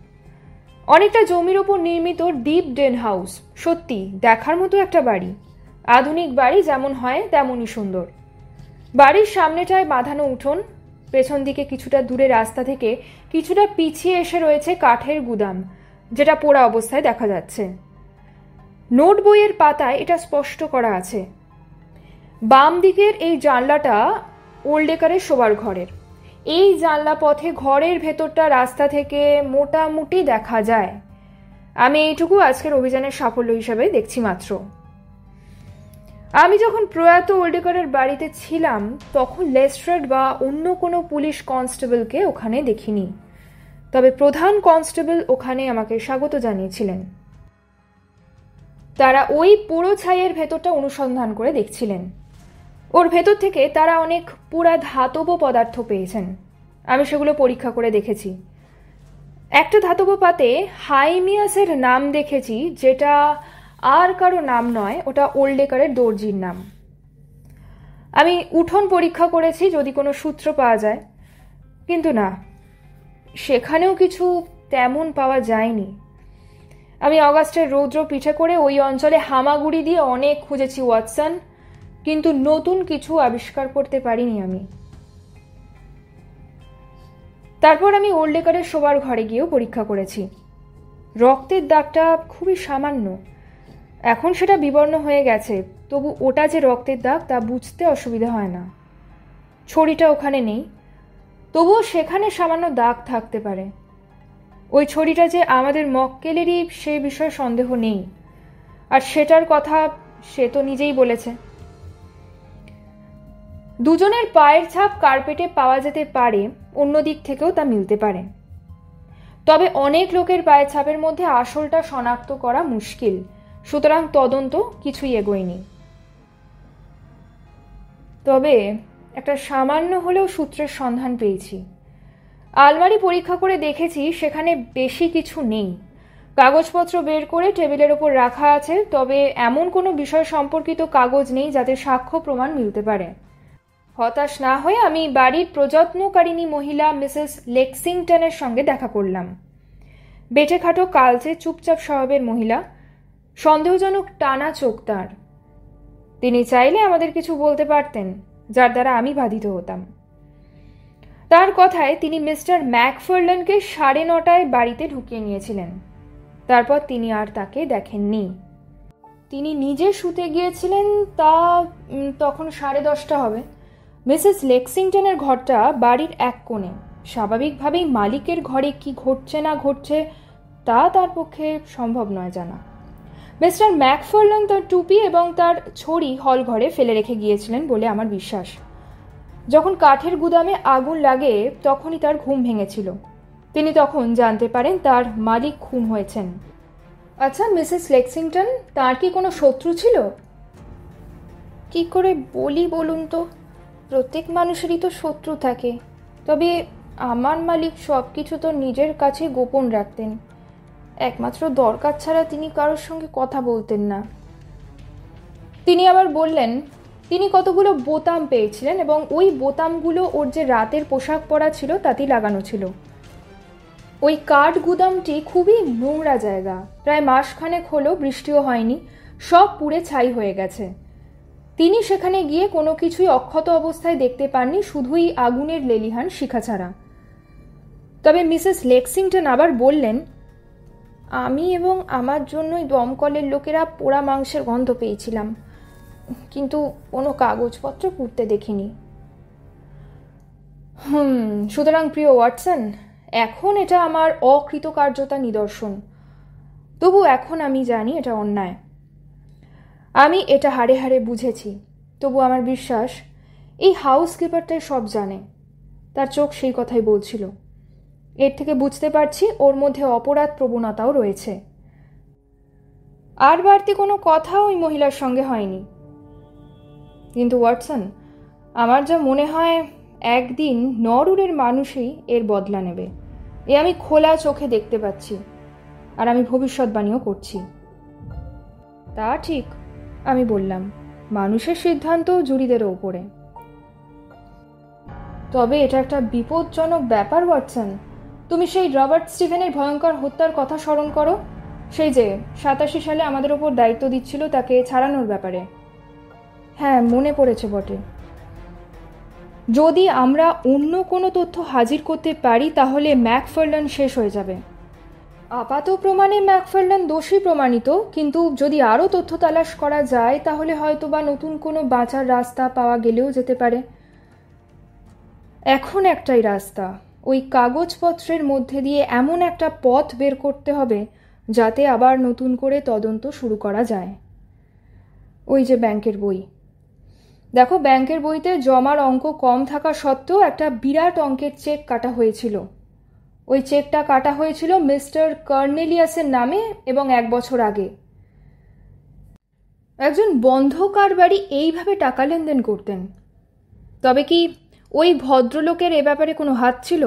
অনেকটা জমির ওপর নির্মিত ডিপ ডেন হাউস, সত্যি দেখার মতো একটা বাড়ি। আধুনিক বাড়ি যেমন হয় তেমনই সুন্দর। বাড়ির সামনেটায় বাঁধানো উঠোন, পেছন দিকে কিছুটা দূরে রাস্তা থেকে কিছুটা পিছিয়ে এসে রয়েছে কাঠের গুদাম, যেটা পোড়া অবস্থায় দেখা যাচ্ছে। নোট বইয়ের পাতায় এটা স্পষ্ট করা আছে। বাম দিকের এই জানলাটা ওল্ডেকারের শোবার ঘরের। এই জানলা পথে ঘরের ভেতরটা রাস্তা থেকে মোটামুটি দেখা যায়। আমি এইটুকু আজকের অভিযানের সাফল্য হিসেবে দেখছি মাত্র। আমি যখন প্রয়াত ওল্ডেকারের বাড়িতে ছিলাম তখন লেস্ট্রেড বা অন্য কোনো পুলিশ কনস্টেবলকে ওখানে দেখিনি, তবে প্রধান কনস্টেবল ওখানে আমাকে স্বাগত জানিয়েছিলেন। তারা ওই পুরো ছাইয়ের ভেতরটা অনুসন্ধান করে দেখছিলেন। ওর ভেতর থেকে তারা অনেক পুরা ধাতব পদার্থ পেয়েছেন। আমি সেগুলো পরীক্ষা করে দেখেছি। একটা ধাতব পাতে হাইমিয়াসের নাম দেখেছি, যেটা আর কারো নাম নয়, ওটা ওল্ডেকারের দর্জির নাম। আমি উঠোন পরীক্ষা করেছি যদি কোনো সূত্র পাওয়া যায়, কিন্তু না, সেখানেও কিছু তেমন পাওয়া যায়নি। আমি অগাস্টের রৌদ্র পিঠে করে ওই অঞ্চলে হামাগুড়ি দিয়ে অনেক খুঁজেছি ওয়াটসন, কিন্তু নতুন কিছু আবিষ্কার করতে পারিনি আমি। তারপর আমি ওল্ডেকারের শোবার ঘরে গিয়েও পরীক্ষা করেছি। রক্তের দাগটা খুবই সামান্য, এখন সেটা বিবর্ণ হয়ে গেছে, তবু ওটা যে রক্তের দাগ তা বুঝতে অসুবিধা হয় না। ছড়িটা ওখানে নেই, তবুও সেখানে সামান্য দাগ থাকতে পারে। ওই ছড়িটা যে আমাদের মক্কেলেরই সে বিষয়ে সন্দেহ নেই, আর সেটার কথা সে তো নিজেই বলেছে। দুজনের পায়ের ছাপ কার্পেটে পাওয়া যেতে পারে, অন্য দিক থেকেও তা মিলতে পারে, তবে অনেক লোকের পায়ের ছাপের মধ্যে আসলটা শনাক্ত করা মুশকিল, সুতরাং তদন্ত কিছুই এগোয়নি। তবে একটা সামান্য হলেও সূত্রের সন্ধান পেয়েছি। আলমারি পরীক্ষা করে দেখেছি সেখানে বেশি কিছু নেই। কাগজপত্র বের করে টেবিলের ওপর রাখা আছে, তবে এমন কোনো বিষয় সম্পর্কিত কাগজ নেই যাতে সাক্ষ্য প্রমাণ মিলতে পারে। হতাশ না হয়ে আমি বাড়ির প্রযত্নকারিণী মহিলা মিসেস লেক্সিংটনের সঙ্গে দেখা করলাম। বেঁটেখাটো কালচে চুপচাপ স্বভাবের মহিলা, সন্দেহজনক টানা চোখ তাঁর। তিনি চাইলে আমাদের কিছু বলতে পারতেন, যার দ্বারা আমি বাধিত হতাম। তার কথায় তিনি মিস্টার ম্যাকফার্লানকে 9:30 বাড়িতে ঢুকিয়ে নিয়েছিলেন। তারপর তিনি আর তাকে দেখেননি। তিনি নিজে শুতে গিয়েছিলেন, তা তখন 10:30 হবে। মিসেস লেক্সিংটনের ঘরটা বাড়ির এক কোণে। স্বাভাবিকভাবেই মালিকের ঘরে কি ঘটছে না ঘটছে তা তার পক্ষে সম্ভব নয় জানা। মিস্টার ম্যাকফার্লান তার টুপি এবং তার ছড়ি হল ঘরে ফেলে রেখে গিয়েছিলেন বলে আমার বিশ্বাস। যখন কাঠের গুদামে আগুন লাগে তখনই তার ঘুম ভেঙেছিল। তিনি তখন জানতে পারেন তার মালিক খুন হয়েছেন। আচ্ছা মিসেস লেক্সিংটন, তার কি কোনো শত্রু ছিল? কি করে বলি বলুন তো, প্রত্যেক মানুষেরই তো শত্রু থাকে, তবে আমার মালিক সব কিছু তো নিজের কাছে গোপন রাখতেন। একমাত্র দরকার ছাড়া তিনি কারোর সঙ্গে কথা বলতেন না। তিনি আবার বললেন তিনি কতগুলো বোতাম পেয়েছিলেন এবং ওই বোতামগুলো ওর যে রাতের পোশাক পরা ছিল তাতেই লাগানো ছিল। ওই কাঠ গুদামটি খুবই নোংরা জায়গা, প্রায় মাসখানেক হলো বৃষ্টিও হয়নি, সব পুড়ে ছাই হয়ে গেছে। তিনি সেখানে গিয়ে কোনো কিছুই অক্ষত অবস্থায় দেখতে পাননি, শুধুই আগুনের লেলিহান শিখা ছাড়া। তবে মিসেস লেক্সিংটন আবার বললেন, আমি এবং আমার জন্যই দমকলের লোকেরা পোড়া মাংসের গন্ধ পেয়েছিলাম, কিন্তু কোনো কাগজপত্র পুড়তে দেখিনি। সুতরাং প্রিয় ওয়াটসন, এখন এটা আমার অকৃতকার্যতা নিদর্শন। তবু এখন আমি জানি এটা অন্যায়। আমি এটা হাড়ে হাড়ে বুঝেছি। তবু আমার বিশ্বাস এই হাউসকিপারটাই সব জানে। তার চোখ সেই কথাই বলছিল। এর থেকে বুঝতে পারছি ওর মধ্যে অপরাধ প্রবণতাও রয়েছে। আর বাড়তি কোনো কথা ওই মহিলার সঙ্গে হয়নি। কিন্তু ওয়াটসন, আমার যা মনে হয় একদিন নরউডের মানুষই এর বদলা নেবে। আমি খোলা চোখে দেখতে পাচ্ছি, আর আমি ভবিষ্যৎবাণীও করছি। তা ঠিক, আমি বললাম, মানুষের সিদ্ধান্ত জুরিদেরও উপরে। তবে এটা একটা বিপজ্জনক ব্যাপার ওয়াটসন। তুমি সেই রবার্ট স্টিভেনের ভয়ঙ্কর হত্যার কথা স্মরণ করো, সেই যে 87 সালে আমাদের ওপর দায়িত্ব দিচ্ছিল তাকে ছাড়ানোর ব্যাপারে। হ্যাঁ, মনে পড়েছে বটে। যদি আমরা অন্য কোনো তথ্য হাজির করতে পারি তাহলে ম্যাকফার্লান শেষ হয়ে যাবে। আপাত প্রমাণে ম্যাকফার্লান দোষী প্রমাণিত, কিন্তু যদি আরও তথ্য তালাশ করা যায় তাহলে হয়তো বা নতুন কোনো বাঁচার রাস্তা পাওয়া গেলেও যেতে পারে। এখন একটাই রাস্তা, ওই কাগজপত্রের মধ্যে দিয়ে এমন একটা পথ বের করতে হবে যাতে আবার নতুন করে তদন্ত শুরু করা যায়। ওই যে ব্যাংকের বই, দেখো, ব্যাংকের বইতে জমার অঙ্ক কম থাকা সত্ত্বেও একটা বিরাট অঙ্কের চেক কাটা হয়েছিল। ওই চেকটা কাটা হয়েছিল মিস্টার কর্নেলিয়াসের নামে এবং 1 বছর আগে। একজন বন্ধ কারবারি এইভাবে টাকা লেনদেন করতেন। তবে কি ওই ভদ্রলোকের এ ব্যাপারে কোনো হাত ছিল?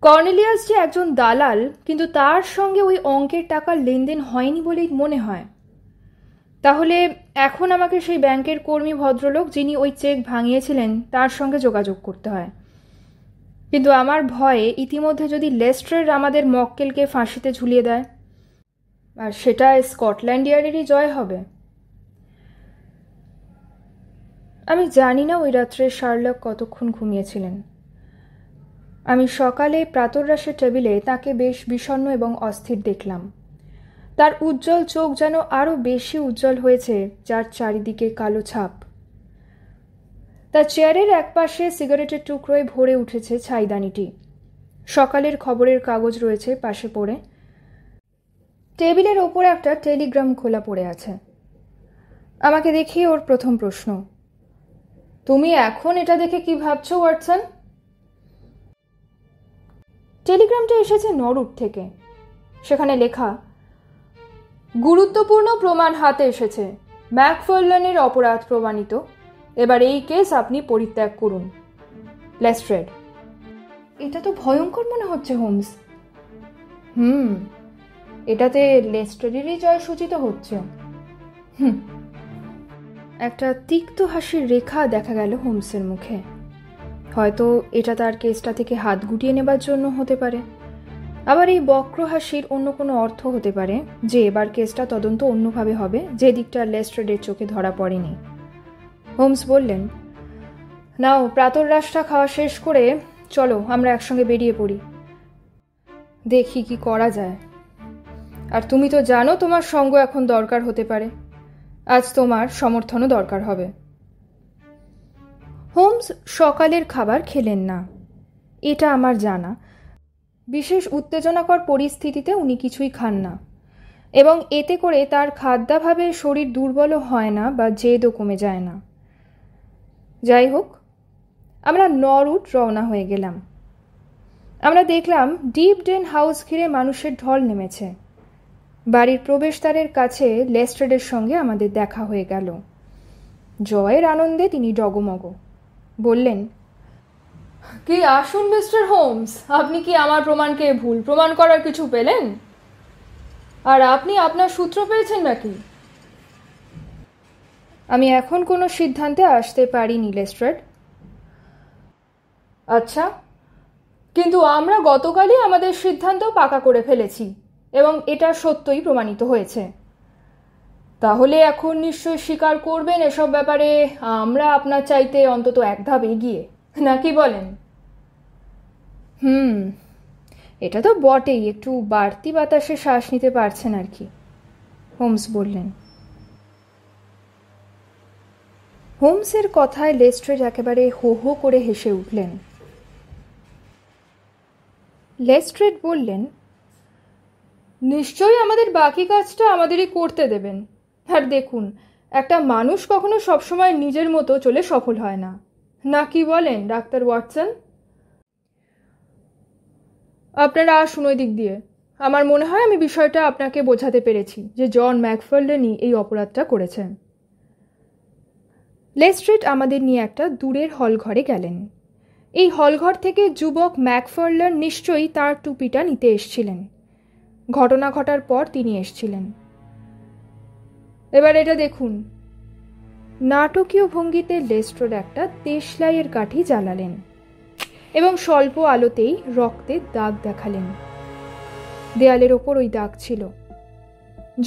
কর্নেলিয়াস যে একজন দালাল, কিন্তু তার সঙ্গে ওই অঙ্কের টাকার লেনদেন হয়নি বলেই মনে হয়। তাহলে এখন আমাকে সেই ব্যাংকের কর্মী ভদ্রলোক যিনি ওই চেক ভাঙিয়েছিলেন তার সঙ্গে যোগাযোগ করতে হয়। কিন্তু আমার ভয়ে ইতিমধ্যে যদি লেস্ট্রেড আমাদের মক্কেলকে ফাঁসিতে ঝুলিয়ে দেয়, আর সেটা স্কটল্যান্ড ইয়ার্ডেরই জয় হবে। আমি জানি না ওই রাত্রে শার্লক কতক্ষণ ঘুমিয়েছিলেন। আমি সকালে প্রাতরাশের টেবিলে তাকে বেশ বিষণ্ণ এবং অস্থির দেখলাম। তার উজ্জ্বল চোখ যেন আরও বেশি উজ্জ্বল হয়েছে, যার চারিদিকে কালো ছাপ। তার চেয়ারের একপাশে সিগারেটের টুকরোয় ভরে উঠেছে ছাইদানিটি। সকালের খবরের কাগজ রয়েছে পাশে পড়ে। টেবিলের ওপর একটা টেলিগ্রাম খোলা পড়ে আছে। আমাকে দেখেই ওর প্রথম প্রশ্ন, তুমি এখন এটা দেখে কি ভাবছো ওয়াটসন? টেলিগ্রামটা এসেছে নরউড থেকে। সেখানে লেখা, গুরুত্বপূর্ণ প্রমাণ হাতে এসেছে, ম্যাকফার্লানের অপরাধ প্রমাণিত, এবার এই কেস আপনি পরিত্যাগ করুন, লেস্ট্রেড। এটা তো ভয়ঙ্কর মনে হচ্ছে হোমস। এটাতে লেস্ট্রেডেরই জয় সূচিত হচ্ছে। একটা তিক্ত হাসির রেখা দেখা গেল হোমসের মুখে। হয়তো এটা তার কেসটা থেকে হাত গুটিয়ে নেবার জন্য হতে পারে, আবার এই বক্র হাসির অন্য কোনো অর্থ হতে পারে যে এবার কেসটা তদন্ত অন্যভাবে হবে, যে দিকটা লেস্ট্রেডের চোখে ধরা পড়েনি। হোমস বললেন, নাও প্রাতরাশটা খাওয়া শেষ করে চলো আমরা একসঙ্গে বেরিয়ে পড়ি, দেখি কি করা যায়। আর তুমি তো জানো তোমার সঙ্গ এখন দরকার হতে পারে, আজ তোমার সমর্থনও দরকার হবে। হোমস সকালের খাবার খেলেন না, এটা আমার জানা। বিশেষ উত্তেজনাকর পরিস্থিতিতে উনি কিছুই খান না, এবং এতে করে তার খাদ্যাভাবে শরীর দুর্বলও হয় না বা জেদও কমে যায় না। যাই হোক, আমরা নরউড রওনা হয়ে গেলাম। আমরা দেখলাম ডিপডেন হাউস ঘিরে মানুষের ঢল নেমেছে। বাড়ির প্রবেশদ্বারের কাছে লেস্ট্রেডের সঙ্গে আমাদের দেখা হয়ে গেল। জয়ের আনন্দে তিনি ডগমগ। বললেন, কি আসুন মিস্টার হোমস, আপনি কি আমার প্রমাণকে ভুল প্রমাণ করার কিছু পেলেন? আর আপনি আপনার সূত্র পেয়েছেন নাকি? আমি এখন কোনো সিদ্ধান্তে আসতে পারিনি লেস্ট্রেড। আচ্ছা, কিন্তু আমরা গতকালই আমাদের সিদ্ধান্ত পাকা করে ফেলেছি এবং এটা সত্যই প্রমাণিত হয়েছে। তাহলে এখন নিশ্চয় স্বীকার করবেন এসব ব্যাপারে আমরা আপনার চাইতে অন্তত এক ধাপ এগিয়ে, নাকি বলেন? এটা তো বটেই, একটু বাড়তি বাতাসে শ্বাস নিতে পারছেন আর কি, হোমস বললেন। হোমসের কথায় লেস্ট্রেড একেবারে হো হো করে হেসে উঠলেন। লেস্ট্রেড বললেন, নিশ্চয়ই আমাদের বাকি কাজটা আমাদেরই করতে দেবেন। আর দেখুন, একটা মানুষ কখনো সবসময় নিজের মতো চলে সফল হয় না, না কি বলেন ডাক্তার ওয়াটসন? আপনারা আসুন ওই দিক দিয়ে। আমার মনে হয় আমি বিষয়টা আপনাকে বোঝাতে পেরেছি যে জন ম্যাকফার্লেনই এই অপরাধটা করেছেন। লেস্ট্রেড আমাদের নিয়ে একটা দূরের হল ঘরে গেলেন। এই হলঘর থেকে যুবক ম্যাকফার্লেন নিশ্চয়ই তার টুপিটা নিতে এসছিলেন। ঘটনা ঘটার পর তিনি এসছিলেন। এবার এটা দেখুন। নাটকীয় ভঙ্গিতে লেস্ট্রেড একটা দেশলাইয়ের কাঠি জ্বালালেন এবং স্বল্প আলোতেই রক্তের দাগ দেখালেন। দেয়ালের ওপর ওই দাগ ছিল।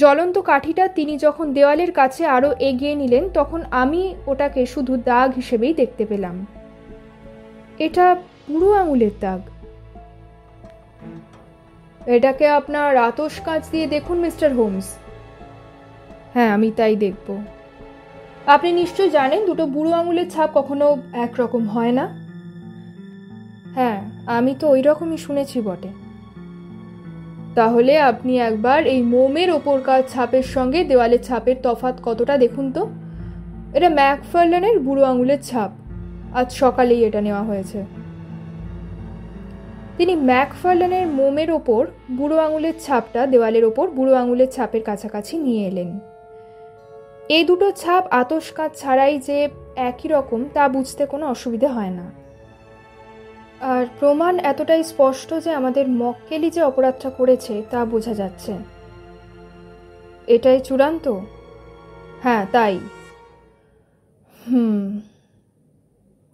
জ্বলন্ত কাঠিটা তিনি যখন দেওয়ালের কাছে আরো এগিয়ে নিলেন তখন আমি ওটাকে শুধু দাগ হিসেবেই দেখতে পেলাম। এটা বুড়ো আঙুলের দাগ। এটাকে আপনার আতশ কাঁচ দিয়ে দেখুন মিস্টার হোমস। হ্যাঁ, আমি তাই দেখব। আপনি নিশ্চয় জানেন দুটো বুড়ো আঙুলের ছাপ কখনো একরকম হয় না। হ্যাঁ, আমি তো ওই রকমই শুনেছি বটে। তাহলে আপনি একবার এই মোমের ওপরকার ছাপের সঙ্গে দেওয়ালের ছাপের তফাৎ কতটা দেখুন তো। এটা ম্যাকফার্লেনের বুড়ো আঙুলের ছাপ। আজ সকালেই এটা নেওয়া হয়েছে। তিনি ম্যাকফার্লেনের মোমের ওপর বুড়ো আঙুলের ছাপটা দেওয়ালের ওপর বুড়ো আঙুলের ছাপের কাছাকাছি নিয়ে এলেন। এই দুটো ছাপ আতশ কাঁচ ছাড়াই যে একই রকম তা বুঝতে কোনো অসুবিধা হয় না। আর প্রমাণ এতটাই স্পষ্ট যে আমাদের মক্কেলি যে অপরাধটা করেছে তা বোঝা যাচ্ছে। এটাই চূড়ান্ত? হ্যাঁ, তাই।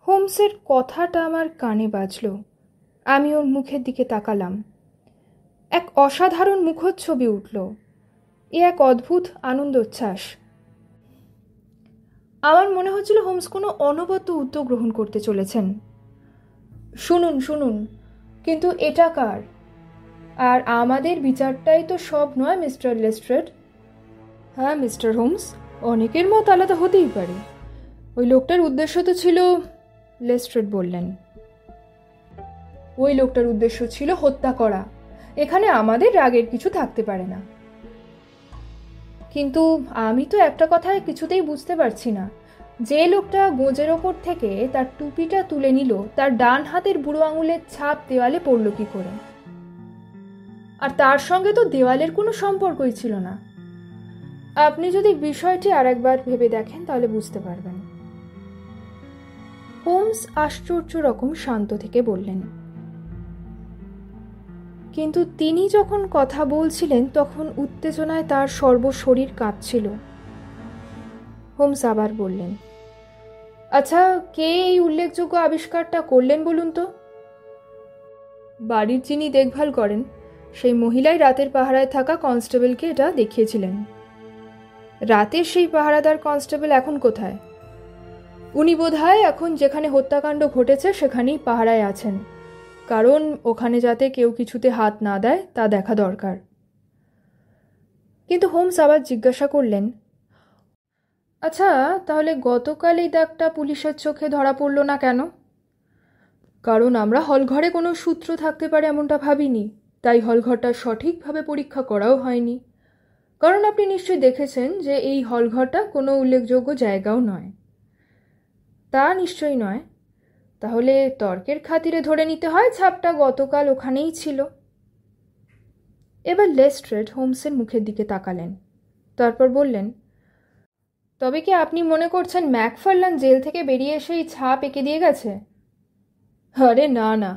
হোমসের কথাটা আমার কানে বাজল। আমি ওর মুখের দিকে তাকালাম। এক অসাধারণ মুখচ্ছবি উঠল। এ এক অদ্ভুত আনন্দোচ্ছ্বাস। আমার মনে হচ্ছিল হোমস কোনো অনবদ্য উদ্যোগ গ্রহণ করতে চলেছেন। শুনুন শুনুন, কিন্তু এটা কার? আর আমাদের বিচারটাই তো সব নয় মিস্টার লেস্ট্রেড। হ্যাঁ মিস্টার হোমস, অনেকের মত আলাদা হতেই পারে। ওই লোকটার উদ্দেশ্য তো ছিল, লেস্ট্রেড বললেন, ওই লোকটার উদ্দেশ্য ছিল হত্যা করা। এখানে আমাদের রাগের কিছু থাকতে পারে না। কিন্তু আমি তো একটা কথায় কিছুতেই বুঝতে পারছি না, যে লোকটা গোঁজের ওপর থেকে তার টুপিটা তুলে নিল তার ডান হাতের বুড়ো আঙুলের ছাপ দেওয়ালে পড়ল কি করে? আর তার সঙ্গে তো দেওয়ালের কোনো সম্পর্কই ছিল না। আপনি যদি বিষয়টি আরেকবার ভেবে দেখেন তাহলে বুঝতে পারবেন। হোমস আশ্চর্য রকম শান্ত থেকে বললেন। কিন্তু তিনি যখন কথা বলছিলেন তখন উত্তেজনায় তার সর্বশরীর কাঁপছিল। হোমস আবার বললেন, আচ্ছা, কে এই উল্লেখযোগ্য আবিষ্কারটা করলেন বলুন তো? বাড়ির যিনি দেখভাল করেন সেই মহিলাই রাতের পাহারায় থাকা কনস্টেবলকে এটা দেখিয়েছিলেন। রাতের সেই পাহারাদার কনস্টেবল এখন কোথায়? উনি বোধহয় এখন যেখানে হত্যাকাণ্ড ঘটেছে সেখানেই পাহারায় আছেন, কারণ ওখানে যাতে কেউ কিছুতে হাত না দেয় তা দেখা দরকার। কিন্তু হোমস আবার জিজ্ঞাসা করলেন, আচ্ছা, তাহলে গতকাল এই দাগটা পুলিশের চোখে ধরা পড়ল না কেন? কারণ আমরা হলঘরে কোনো সূত্র থাকতে পারে এমনটা ভাবিনি, তাই হলঘরটা সঠিকভাবে পরীক্ষা করাও হয়নি। কারণ আপনি নিশ্চয়ই দেখেছেন যে এই হলঘরটা কোনো উল্লেখযোগ্য জায়গাও নয়। তা নিশ্চয়ই নয়। তাহলে তর্কের খাতিরে ধরে নিতে হয় ছাপটা গতকাল ওখানেই ছিল। এবার লেস্ট্রেড হোমসের মুখের দিকে তাকালেন। তারপর বললেন, তবে কি আপনি মনে করছেন ম্যাকফার্লেন জেল থেকে বেরিয়ে এসে এই ছাপ এঁকে দিয়ে গেছে? আরে না না,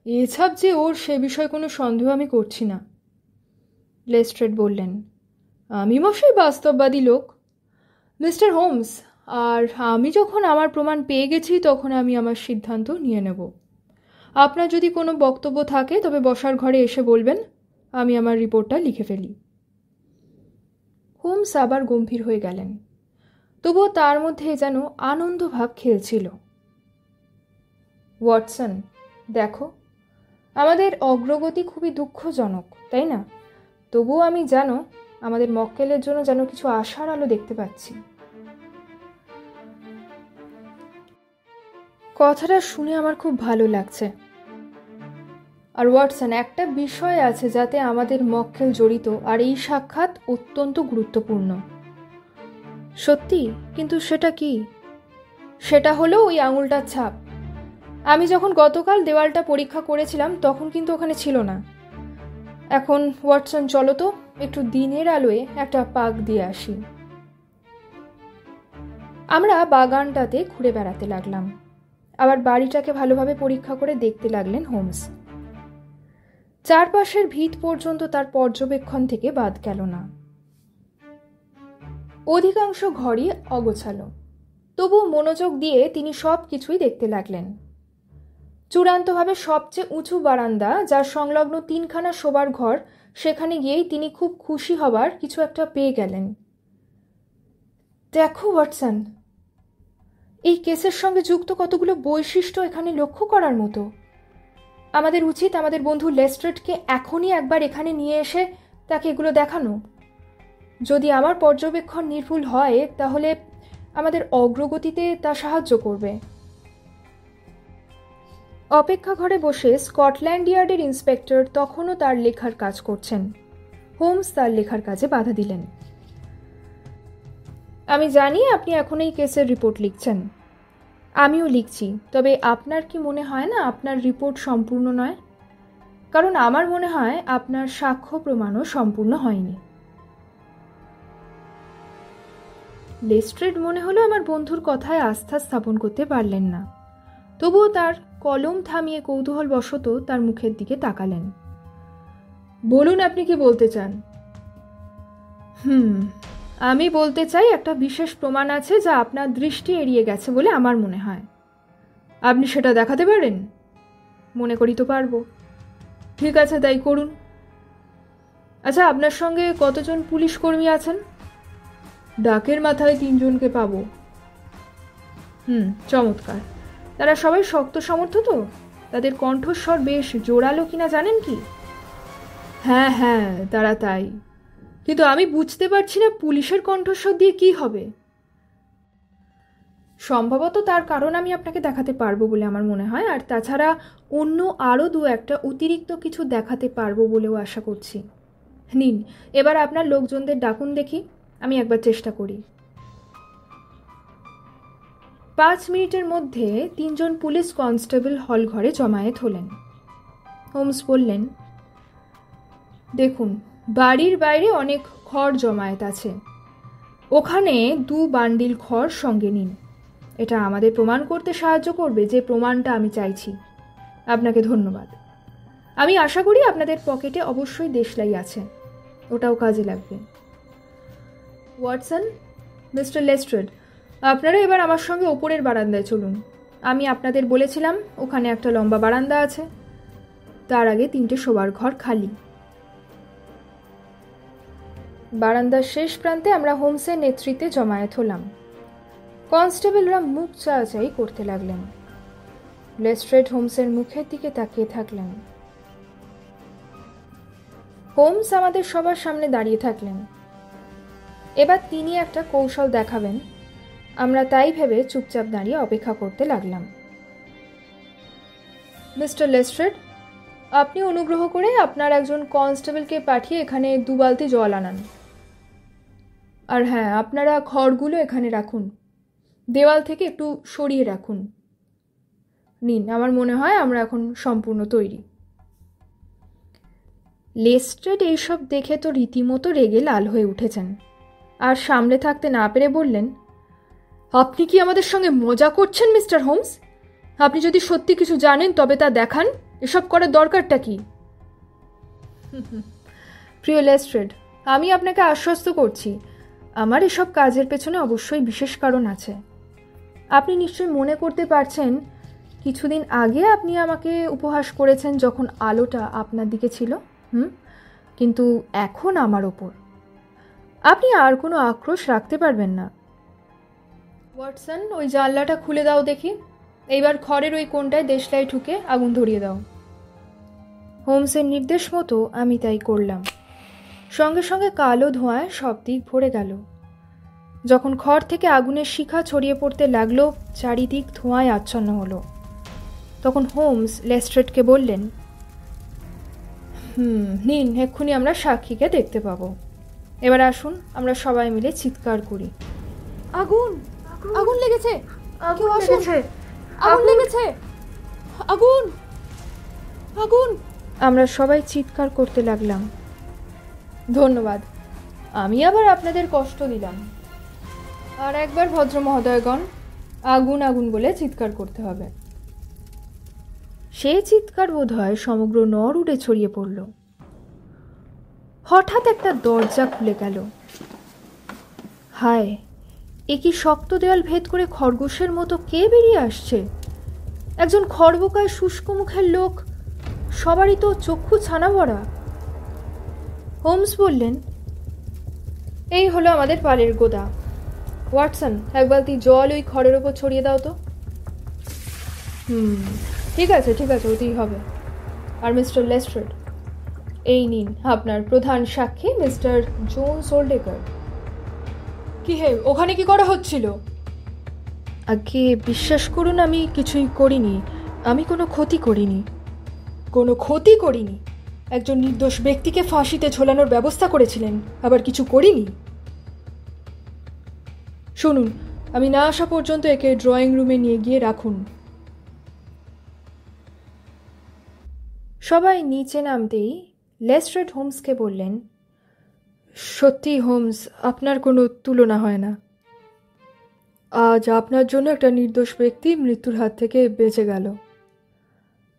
এ ছাপ যে ওর সে বিষয়ে কোনো সন্দেহ আমি করছি না। লেস্ট্রেড বললেন, আমি মশাই বাস্তববাদী লোক মিস্টার হোমস, আর আমি যখন আমার প্রমাণ পেয়ে গেছি তখন আমি আমার সিদ্ধান্ত নিয়ে নেব। আপনার যদি কোনো বক্তব্য থাকে তবে বসার ঘরে এসে বলবেন, আমি আমার রিপোর্টটা লিখে ফেলি। হোমস আবার গম্ভীর হয়ে গেলেন, তবুও তার মধ্যে যেন আনন্দভাব খেলছিল। ওয়াটসন, দেখো, আমাদের অগ্রগতি খুবই দুঃখজনক, তাই না? তবুও আমি জানো আমাদের মক্কেলের জন্য যেন কিছু আশার আলো দেখতে পাচ্ছি। কথাটা শুনে আমার খুব ভালো লাগছে। আর ওয়াটসন, একটা বিষয় আছে যাতে আমাদের মক্কেল জড়িত, আর এই সাক্ষাৎ অত্যন্ত গুরুত্বপূর্ণ। সত্যি? কিন্তু সেটা কি? সেটা হলো ওই আঙুলটার ছাপ। আমি যখন গতকাল দেওয়ালটা পরীক্ষা করেছিলাম তখন কিন্তু ওখানে ছিল না। এখন ওয়াটসন, চলো তো একটু দিনের আলোয় একটা পাক দিয়ে আসি। আমরা বাগানটাতে ঘুরে বেড়াতে লাগলাম। আবার বাড়িটাকে ভালোভাবে পরীক্ষা করে দেখতে লাগলেন হোমস। চারপাশের ভিত পর্যন্ত তার পর্যবেক্ষণ থেকে বাদ গেল না। অধিকাংশ ঘরই অগোছালো, তবু মনোযোগ দিয়ে তিনি সব কিছুই দেখতে লাগলেন। চূড়ান্তভাবে সবচেয়ে উঁচু বারান্দা, যার সংলগ্ন 3খানা শোবার ঘর, সেখানে গিয়েই তিনি খুব খুশি হবার কিছু একটা পেয়ে গেলেন। দেখো ওয়াটসন, এই কেসের সঙ্গে যুক্ত কতগুলো বৈশিষ্ট্য এখানে লক্ষ্য করার মতো। আমাদের উচিত আমাদের বন্ধু লেস্ট্রেডকে এখনই একবার এখানে নিয়ে এসে তাকে এগুলো দেখানো। যদি আমার পর্যবেক্ষণ নির্ভুল হয় তাহলে আমাদের অগ্রগতিতে তা সাহায্য করবে। অপেক্ষা ঘরে বসে স্কটল্যান্ড ইয়ার্ডের ইন্সপেক্টর তখনও তার লেখার কাজ করছেন। হোমস তার লেখার কাজে বাধা দিলেন। আমি জানি আপনি এখন এই কেসের রিপোর্ট লিখছেন, আমিও লিখছি, তবে আপনার কি মনে হয় না আপনার রিপোর্ট সম্পূর্ণ নয়? কারণ আমার মনে হয় আপনার সাক্ষ্য প্রমাণও সম্পূর্ণ হয়নি। লেস্ট্রেড মনে হলো আমার বন্ধুর কথায় আস্থা স্থাপন করতে পারলেন না, তবুও তার কলম থামিয়ে কৌতূহলবশত তার মুখের দিকে তাকালেন। বলুন, আপনি কি বলতে চান? আমি বলতে চাই একটা বিশেষ প্রমাণ আছে যা আপনার দৃষ্টি এড়িয়ে গেছে বলে আমার মনে হয়। আপনি সেটা দেখাতে পারেন? মনে করি তো পারবো। ঠিক আছে, তাই করুন। আচ্ছা, আপনার সঙ্গে কতজন পুলিশ কর্মী আছেন? ডাকের মাথায় 3জনকে পাবো। চমৎকার। তারা সবাই শক্ত সমর্থ তো? তাদের কণ্ঠস্বর বেশ জোরালো কিনা জানেন কি? হ্যাঁ, তারা তাই। কিন্তু আমি বুঝতে পারছি না পুলিশের কণ্ঠস্বর দিয়ে কি হবে। সম্ভবত তার কারণ আমি আপনাকে দেখাতে পারবো বলে আমার মনে হয়, আর তাছাড়া অন্য আরও 2-1টা অতিরিক্ত কিছু দেখাতে পারবো বলেও আশা করছি। নিন, এবার আপনার লোকজনদের ডাকুন দেখি, আমি একবার চেষ্টা করি। 5 মিনিটের মধ্যে 3জন পুলিশ কনস্টেবল হল ঘরে জমায়েত হলেন। হোমস বললেন, দেখুন, বাড়ির বাইরে অনেক খড় জমায়েত আছে। ওখানে 2 বান্ডিল খড় সঙ্গে নিন। এটা আমাদের প্রমাণ করতে সাহায্য করবে যে প্রমাণটা আমি চাইছি। আপনাকে ধন্যবাদ। আমি আশা করি আপনাদের পকেটে অবশ্যই দেশলাই আছে, ওটাও কাজে লাগবে। ওয়াটসন, মিস্টার লেস্ট্রেড, আপনারা এবার আমার সঙ্গে ওপরের বারান্দায় চলুন। আমি আপনাদের বলেছিলাম ওখানে একটা লম্বা বারান্দা আছে, তার আগে 3টে শোবার ঘর খালি। বারান্দার শেষ প্রান্তে আমরা হোমসের নেতৃত্বে জমায়েত হলাম। কনস্টেবলরা মুখ চাওয়াচাই করতে লাগলেন। লেস্ট্রেড হোমসের মুখের দিকে তাকিয়ে থাকলেন। হোমস আমাদের সবার সামনে দাঁড়িয়ে থাকলেন। এবার তিনি একটা কৌশল দেখাবেন, আমরা তাই ভেবে চুপচাপ দাঁড়িয়ে অপেক্ষা করতে লাগলাম। মিস্টার লেস্ট্রেড, আপনি অনুগ্রহ করে আপনার একজন কনস্টেবলকে পাঠিয়ে এখানে 2 বালতি জল আনান। আর হ্যাঁ, আপনারা খড়গুলো এখানে রাখুন, দেওয়াল থেকে একটু সরিয়ে রাখুন। নিন, আমার মনে হয় আমরা এখন সম্পূর্ণ তৈরি। লেস্ট্রেড এইসব দেখে তো রীতিমতো রেগে লাল হয়ে উঠেছেন, আর সামলে থাকতে না পেরে বললেন, আপনি কি আমাদের সঙ্গে মজা করছেন মিস্টার হোমস? আপনি যদি সত্যি কিছু জানেন তবে তা দেখান, এসব করার দরকারটা কি? প্রিয় লেস্ট্রেড, আমি আপনাকে আশ্বস্ত করছি আমার এসব কাজের পেছনে অবশ্যই বিশেষ কারণ আছে। আপনি নিশ্চয়ই মনে করতে পারছেন কিছুদিন আগে আপনি আমাকে উপহাস করেছেন যখন আলোটা আপনার দিকে ছিল, কিন্তু এখন আমার ওপর আপনি আর কোনো আক্রোশ রাখতে পারবেন না। ওয়াটসন, ওই জানলাটা খুলে দাও দেখি। এইবার খড়ের ওই কোণটায় দেশলাই ঠুকে আগুন ধরিয়ে দাও। হোমসের নির্দেশ মতো আমি তাই করলাম। সঙ্গে সঙ্গে কালো ধোঁয়ায় সব দিক ভরে গেল। যখন ঘর থেকে আগুনের শিখা ছড়িয়ে পড়তে লাগলো, চারিদিক ধোঁয়ায় আচ্ছন্ন হলো, তখন হোমস লেস্ট্রেডকে বললেন, নিন, এক্ষুনি আমরা সাক্ষীকে দেখতে পাবো। এবার আসুন আমরা সবাই মিলে চিৎকার করি। আগুন আগুন লেগেছে, কেউ আসুন, আগুন লেগেছে, আগুন আগুন। আমরা সবাই চিৎকার করতে লাগলাম। ধন্যবাদ, আমি আবার আপনাদের কষ্ট দিলাম। আর একবার ভদ্র মহোদয়গণ, আগুন আগুন বলে চিৎকার করতে হবে। সে চিৎকার বোধ হয় সমগ্র নরউডে ছড়িয়ে পড়ল। হঠাৎ একটা দরজা খুলে গেল। হায়, এ কি শক্ত দেয়াল ভেদ করে খরগোশের মতো কে বেরিয়ে আসছে? একজন খড়বোকায় শুষ্ক মুখের লোক, সবারই তো চক্ষু ছানা ভরা। হোমস বললেন, এই হলো আমাদের পালের গোদা। ওয়াটসন, এক বালতি জল ওই খড়ের ওপর ছড়িয়ে দাও তো। ঠিক আছে, ওতেই হবে। আর মিস্টার লেস্ট্রেড, এই নিন আপনার প্রধান সাক্ষী মিস্টার জোনস ওল্ডেকার। কি হে, ওখানে কি করা হচ্ছিল? আগে বিশ্বাস করুন, আমি কিছুই করিনি। আমি কোনো ক্ষতি করিনি। কোনো ক্ষতি করিনি? একজন নির্দোষ ব্যক্তিকে ফাঁসিতে ঝোলানোর ব্যবস্থা করেছিলেন, আবার কিছু করিনি? শুনুন, আমি না আসা পর্যন্ত একে ড্রয়িং রুমে নিয়ে গিয়ে রাখুন। সবাই নিচে নামতেই লেস্ট্রেড হোমসকে বললেন, সত্যি হোমস, আপনার কোনো তুলনা হয় না। আজ আপনার জন্য একটা নির্দোষ ব্যক্তি মৃত্যুর হাত থেকে বেঁচে গেল।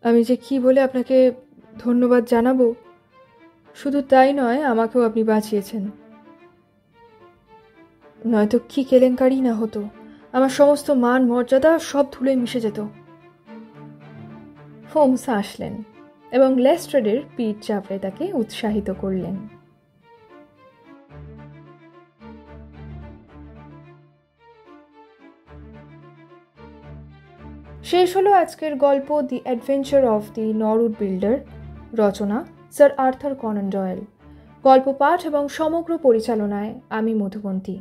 আমি যে কি বলে আপনাকে ধন্যবাদ জানাবো। শুধু তাই নয়, আমাকেও আপনি বাঁচিয়েছেন। নয়তো কি কেলেঙ্কারি না হতো, আমার সমস্ত মান মর্যাদা সব ধুলোয় মিশে যেত। হোমস হাসলেন এবং লেস্ট্রেডের পিঠ চাপড়ে তাকে উৎসাহিত করলেন। শেষ হলো আজকের গল্প the adventure of the Norwood builder, রচনা স্যার আর্থার কনান ডয়েল। গল্প পাঠ এবং সমগ্র পরিচালনায় আমি মধুবন্তী।